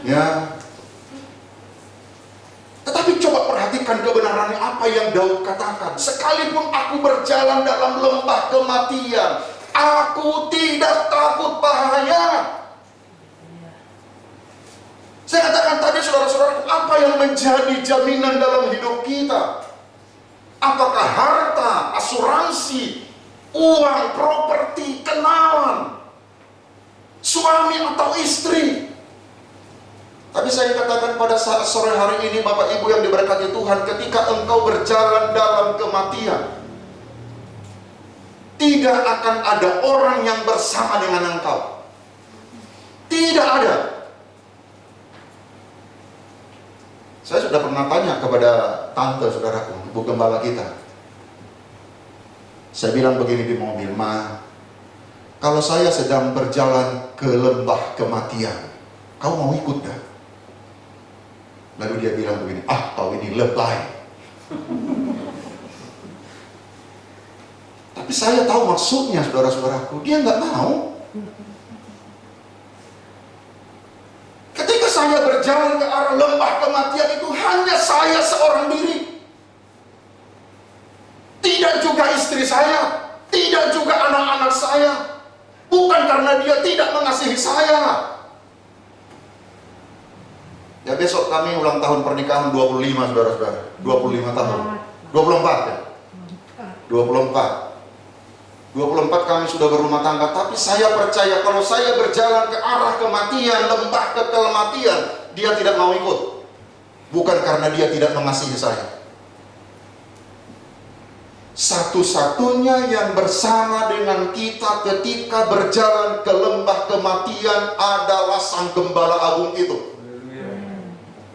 Ya. Tetapi coba perhatikan kebenarannya apa yang Daud katakan. Sekalipun aku berjalan dalam lembah kematian, aku tidak takut bahaya. Saya katakan tadi, saudara-saudara, apa yang menjadi jaminan dalam hidup kita? Apakah harta, asuransi, uang, properti, kenalan, suami atau istri? Tapi saya katakan pada saat sore hari ini, Bapak Ibu yang diberkati Tuhan, ketika engkau berjalan dalam kematian, tidak akan ada orang yang bersama dengan engkau. Tidak ada. Saya sudah pernah tanya kepada tante saudaraku, ibu gembala kita. Saya bilang begini di mobil, Ma, kalau saya sedang berjalan ke lembah kematian, kau mau ikut gak? Lalu dia bilang begini, kau ini lebay. Tapi saya tahu maksudnya, saudara-saudaraku. Dia nggak mau. Ketika saya berjalan ke arah lembah kematian itu, hanya saya seorang diri. Tidak juga istri saya, tidak juga anak-anak saya. Bukan karena dia tidak mengasihi saya. Ya, besok kami ulang tahun pernikahan 25, saudara-saudara. 25 tahun. 24 ya? 24 kami sudah berumah tangga. Tapi saya percaya kalau saya berjalan ke arah kematian, lembah kematian, dia tidak mau ikut. Bukan karena dia tidak mengasihi saya. Satu-satunya yang bersama dengan kita ketika berjalan ke lembah kematian adalah Sang Gembala Agung itu.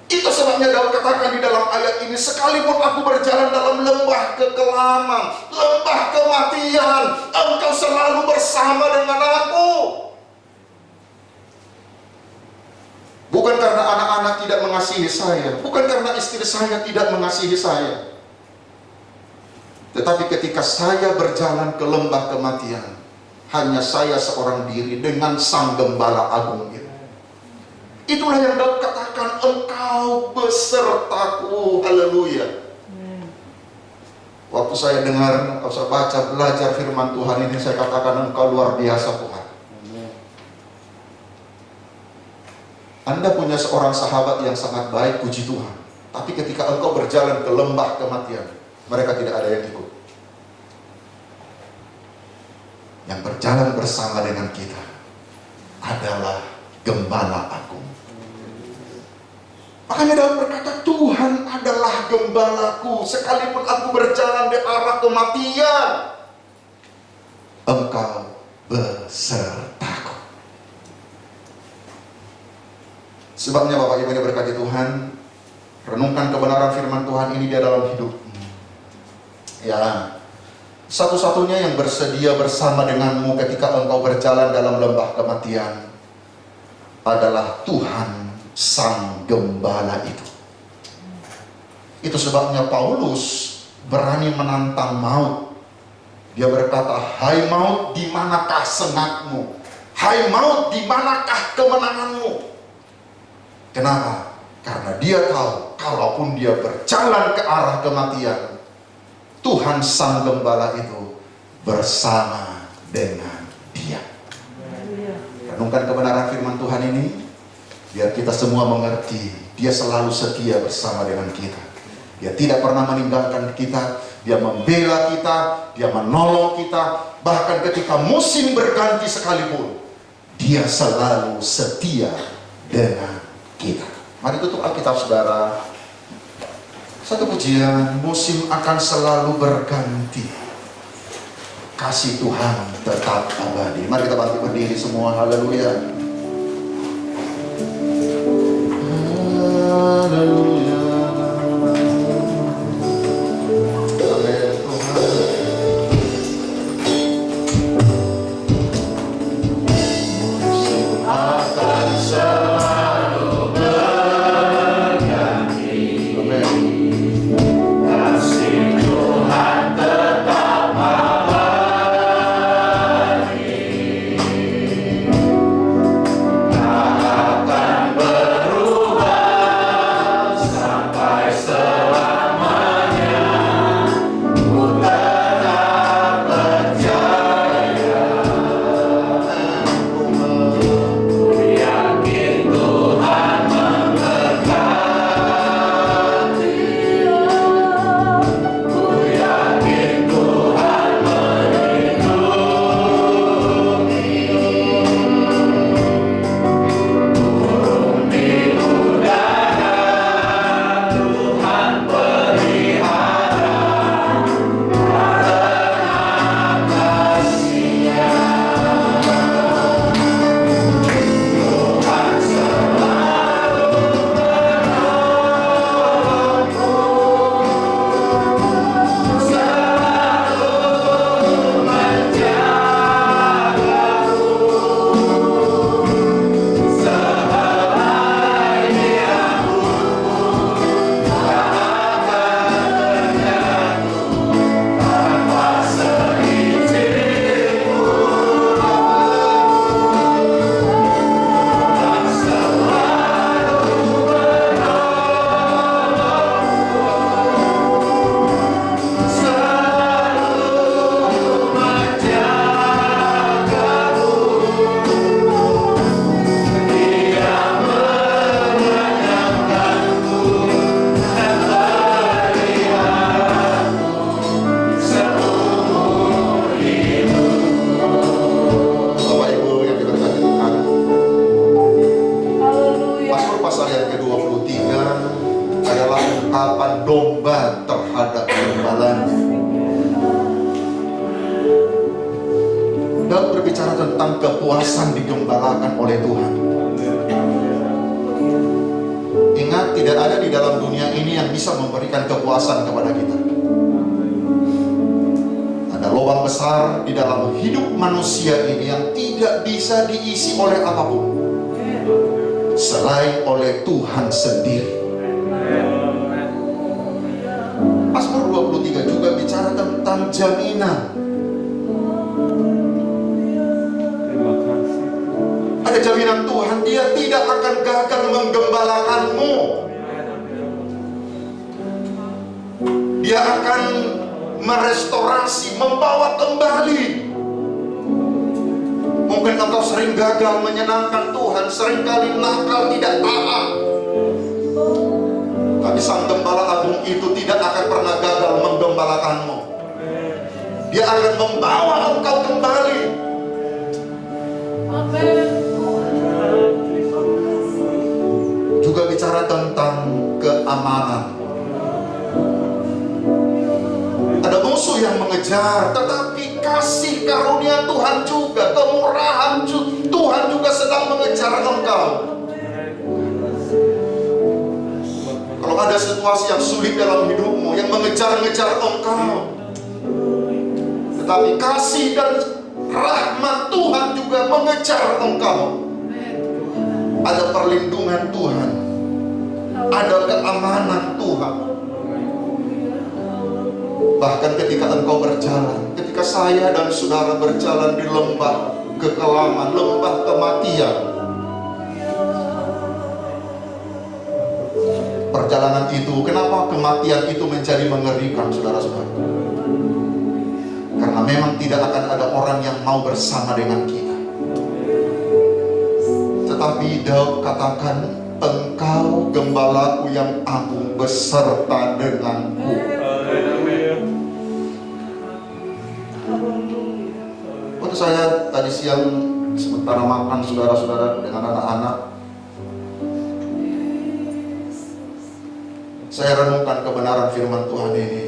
Itu sebabnya Daud katakan di dalam ayat ini, sekalipun aku berjalan dalam lembah kekelaman, lembah kematian, Engkau selalu bersama dengan aku. Bukan karena anak-anak tidak mengasihi saya, bukan karena istri saya tidak mengasihi saya, tetapi ketika saya berjalan ke lembah kematian, hanya saya seorang diri dengan Sang Gembala Agung itu. Itulah yang Daud katakan, Engkau besertaku. Haleluya. Waktu saya dengar, saya baca, belajar firman Tuhan ini, saya katakan, Engkau luar biasa Tuhan. Anda punya seorang sahabat yang sangat baik, puji Tuhan. Tapi ketika engkau berjalan ke lembah kematian, mereka tidak ada yang ikut. Yang berjalan bersama dengan kita adalah Gembala Agung. Makanya Daud berkata, Tuhan adalah gembalaku, sekalipun aku berjalan di arah kematian, Engkau besertaku. Sebabnya Bapak Ibu yang berkati Tuhan, renungkan kebenaran firman Tuhan ini di dalam hidupmu. Ya, satu-satunya yang bersedia bersama denganmu ketika engkau berjalan dalam lembah kematian adalah Tuhan Sang Gembala itu. Itu sebabnya Paulus berani menantang maut. Dia berkata, hai maut, di manakah sengatmu? Hai maut, di manakah kemenanganmu? Kenapa? Karena dia tahu, kalaupun dia berjalan ke arah kematian, Tuhan Sang Gembala itu bersama dengan dia. Renungkan kebenaran firman Tuhan ini, biar kita semua mengerti, dia selalu setia bersama dengan kita. Dia tidak pernah meninggalkan kita, dia membela kita, dia menolong kita. Bahkan ketika musim berganti sekalipun, dia selalu setia dengan kita. Mari tutup Alkitab saudara. Satu pujian, musim akan selalu berganti, kasih Tuhan tetap abadi. Mari kita bangkit berdiri semua. Haleluya. Haleluya. Amin Tuhan. Musim akan selalu berganti. Amin. Kasih Tuhan tetap Daud berbicara tentang kepuasan digembalakan oleh Tuhan. Ingat tidak ada di dalam dunia ini yang bisa memberikan kepuasan kepada kita. Ada lubang besar di dalam hidup manusia ini yang tidak bisa diisi oleh apapun selain oleh Tuhan sendiri. Mazmur 23 juga bicara tentang jaminan. Ada jaminan Tuhan, Dia tidak akan gagal menggembalakanmu. Dia akan merestorasi, membawa kembali. Mungkin engkau sering gagal menyenangkan Tuhan, seringkali nakal, tidak taat. Tapi Sang Gembala Agung itu tidak akan pernah gagal menggembalakanmu. Dia akan membawa engkau kembali. Amin. Juga bicara tentang keamanan. Ada musuh yang mengejar, tetapi kasih karunia Tuhan juga, kemurahan Tuhan juga sedang mengejar engkau. Kalau ada situasi yang sulit dalam hidupmu, yang mengejar-ngejar engkau, tetapi kasih dan rahmat Tuhan juga mengejar engkau. Ada perlindungan Tuhan, ada keamanan Tuhan. Bahkan ketika engkau berjalan, ketika saya dan saudara berjalan di lembah kekelaman, lembah kematian, perjalanan itu, kenapa kematian itu menjadi mengerikan, saudara-saudara? Karena memang tidak akan ada orang yang mau bersama dengan kita. Tetapi Daud katakan, engkau gembalaku yang agung beserta denganku. Waktu saya tadi siang sementara makan saudara-saudara dengan anak-anak, saya renungkan kebenaran firman Tuhan ini.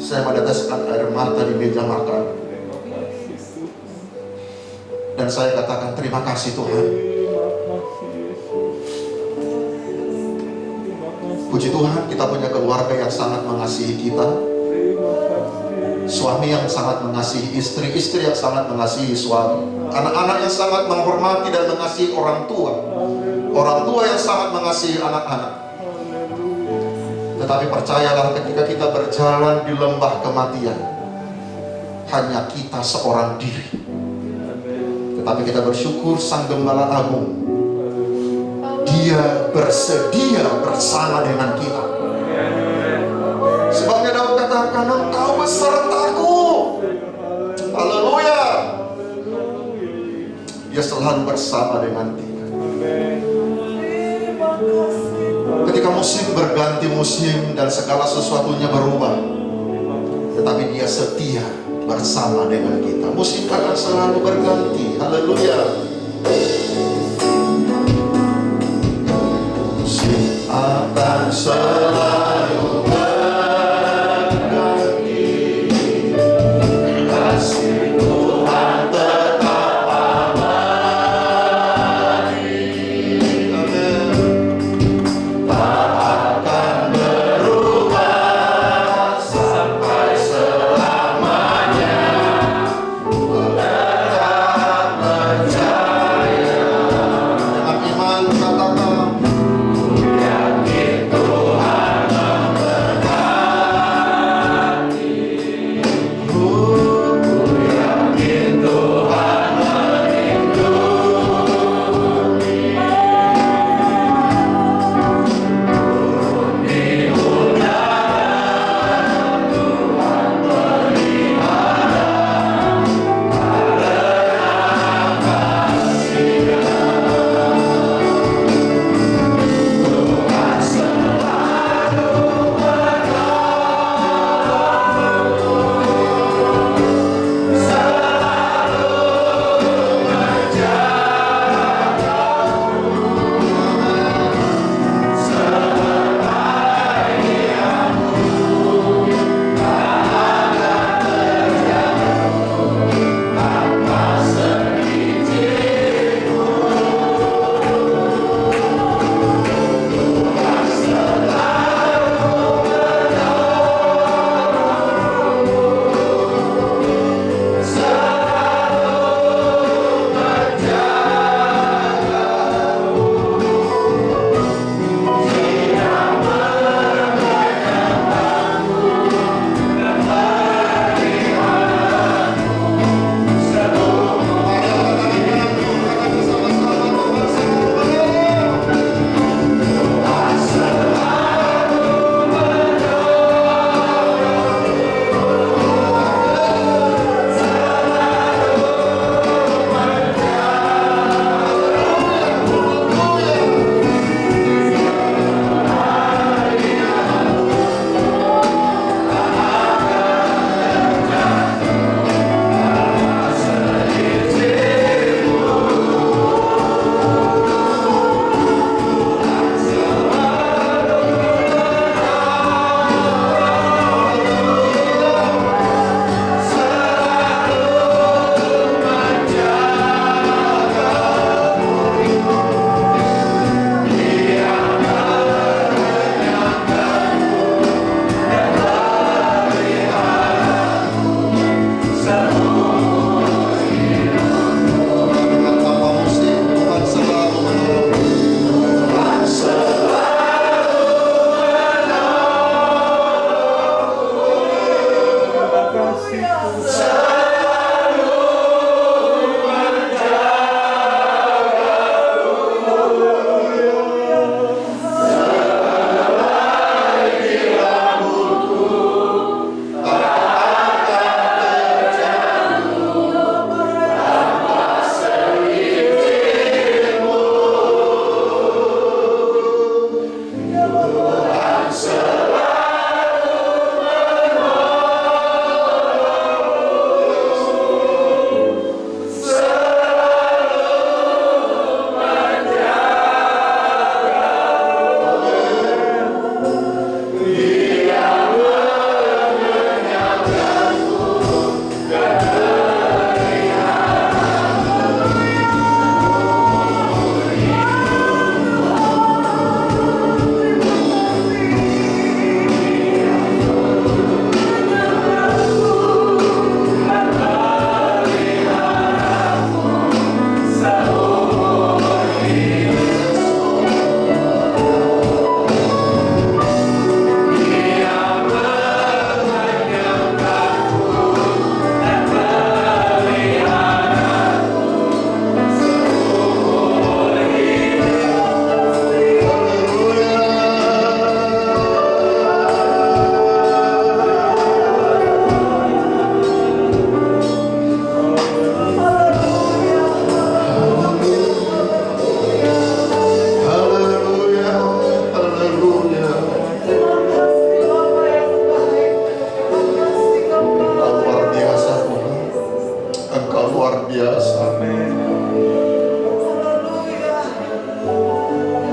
Saya meneteskan air mata di meja makan. Dan saya katakan, terima kasih Tuhan. Puji Tuhan, kita punya keluarga yang sangat mengasihi kita. Suami yang sangat mengasihi istri, istri yang sangat mengasihi suami. Anak-anak yang sangat menghormati dan mengasihi orang tua. Orang tua yang sangat mengasihi anak-anak. Tetapi percayalah, ketika kita berjalan di lembah kematian, hanya kita seorang diri. Tetapi kita bersyukur Sang Gembala Agung, Dia bersedia bersama dengan kita. Sebabnya Daud katakan, engkau besertaku. Haleluya. Dia selalu bersama dengan kita. Ketika musim berganti musim dan segala sesuatunya berubah, tetapi Dia setia bersama dengan kita. Musim akan selalu berganti. Haleluya. Musim akan selalu berganti. Kasih Tuhan tetap abadi. Amin. Tak akan berubah sampai selamanya. Tetap percaya. Dengan iman katakan, yakin Tuhan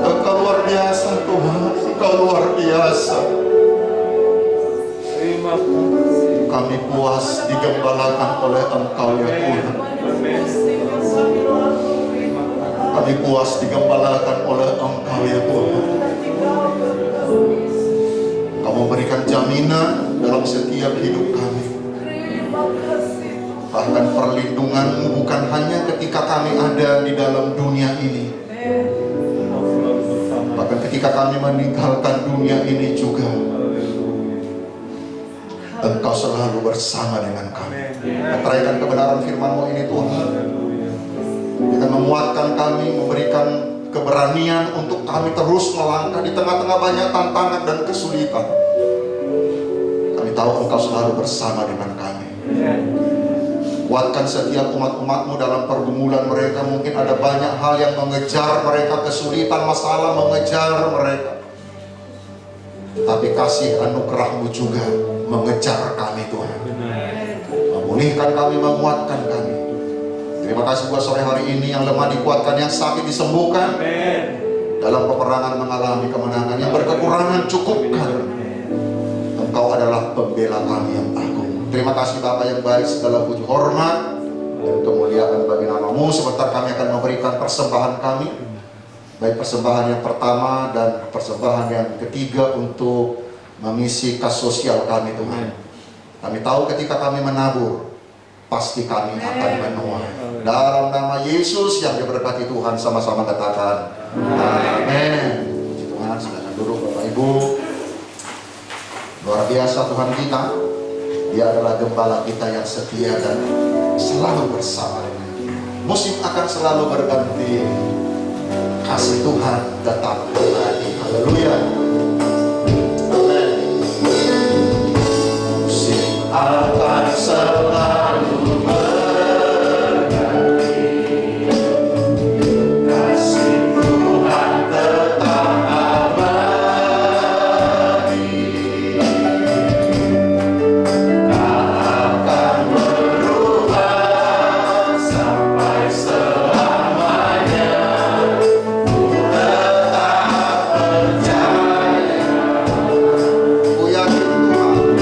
Engkau luar biasa Tuhan, Engkau luar biasa. Kami puas digembalakan oleh Engkau ya Tuhan. Kami puas digembalakan oleh Engkau ya Tuhan. Kau memberikan jaminan dalam setiap hidup kami. Bahkan perlindungan-Mu bukan hanya ketika kami ada di dalam dunia ini, bahkan ketika kami meninggalkan dunia ini juga Engkau selalu bersama dengan kami. Meteraikan kebenaran firman-Mu ini Tuhan, kita menguatkan kami, memberikan keberanian untuk kami terus melangkah di tengah-tengah banyak tantangan dan kesulitan. Kami tahu Engkau selalu bersama dengan kami. Kuatkan setiap umat-umat-Mu dalam pergumulan mereka. Mungkin ada banyak hal yang mengejar mereka, kesulitan, masalah mengejar mereka. Tapi kasih anugerah-Mu juga mengejar kami Tuhan. Memulihkan kami, menguatkan kami. Terima kasih buat sore hari ini, yang lemah dikuatkan, yang sakit disembuhkan. Dalam peperangan mengalami kemenangan, yang berkekurangan cukupkan. Engkau adalah pembela kami yang agung. Terima kasih Bapa yang baik, segala puji hormat dan kemuliaan bagi nama-Mu. Sebentar kami akan memberikan persembahan kami, baik persembahan yang pertama dan persembahan yang ketiga untuk mengisi kas sosial kami Tuhan. Kami tahu ketika kami menabur, pasti kami akan menuai. Dalam nama Yesus yang diberkati Tuhan, sama-sama katakan amin. Tuhan, silakan duduk Bapak Ibu. Luar biasa Tuhan kita. Dia adalah gembala kita yang setia dan selalu bersama dengan kita. Musim akan selalu berganti, kasih Tuhan tetap abadi. Haleluya. Amin. Musim akan selalu berganti, kasih Tuhan tetap abadi. Tak akan berubah sampai selamanya. Tetap percaya, ku yakin Tuhan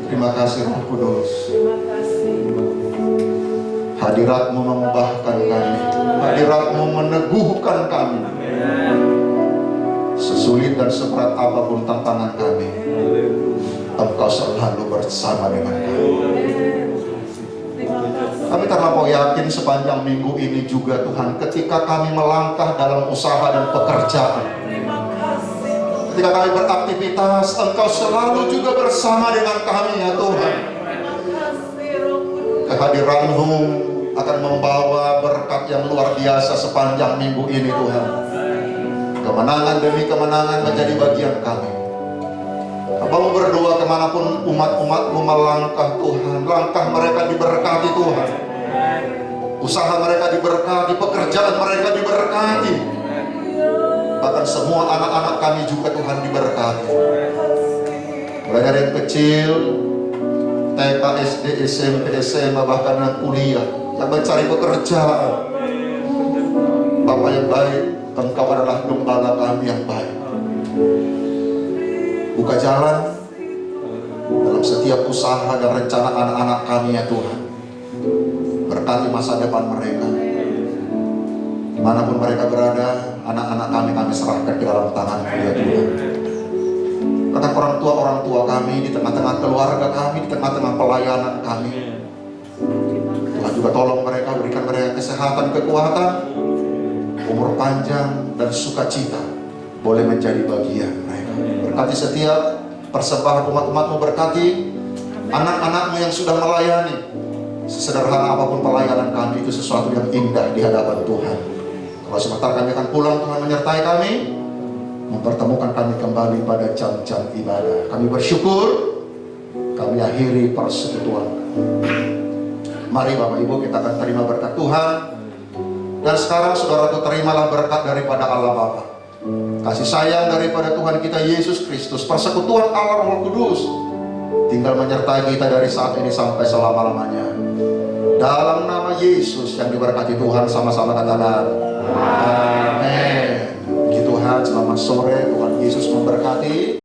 Terima kasih Roh Kudus. Hadirat-Mu mengubahkan kami. Hadirat-Mu meneguhkan kami. Sesulit dan seberat apapun tantangan kami, Engkau selalu bersama dengan kami. Kami terlampau yakin sepanjang minggu ini juga Tuhan, ketika kami melangkah dalam usaha dan pekerjaan, ketika kami beraktivitas, Engkau selalu juga bersama dengan kami ya Tuhan. Kehadiran-Mu akan membawa berkat yang luar biasa sepanjang minggu ini Tuhan. Kemenangan demi kemenangan menjadi bagian kami. Hamba-Mu berdoa kemanapun umat-umat-Mu melangkah Tuhan, langkah mereka diberkati Tuhan, usaha mereka diberkati, pekerjaan mereka diberkati, bahkan semua anak-anak kami juga Tuhan diberkati. Mulai dari yang kecil, TK, SD, SMP, SMA, bahkan yang kuliah, yang mencari pekerjaan. Bapak yang baik, Engkau adalah gembala kami yang baik. Buka jalan dalam setiap usaha dan rencana anak-anak kami ya Tuhan. Berkati masa depan mereka. Dimanapun mereka berada, anak-anak kami serahkan ke dalam tangan-Mu ya Tuhan. Bahkan orang tua kami, di tengah-tengah keluarga kami, di tengah-tengah pelayanan kami, Tuhan juga tolong mereka, berikan mereka kesehatan, kekuatan, umur panjang dan sukacita boleh menjadi bagian mereka. Berkati setiap persembahan umat-umat-Mu, berkati anak-anak-Mu yang sudah melayani. Sesederhana apapun pelayanan kami, itu sesuatu yang indah di hadapan Tuhan. Kalau sebentar kami akan pulang, Tuhan menyertai kami, mempertemukan kami kembali pada jam-jam ibadah. Kami bersyukur, kami akhiri persekutuan. Mari Bapak Ibu, kita akan terima berkat Tuhan. Dan sekarang saudaraku, terimalah berkat daripada Allah Bapa, kasih sayang daripada Tuhan kita Yesus Kristus, persekutuan Allah Roh Kudus tinggal menyertai kita dari saat ini sampai selama-lamanya. Dalam nama Yesus yang diberkati Tuhan, sama-sama katakan amin. Puji Tuhan, selamat sore, Tuhan Yesus memberkati.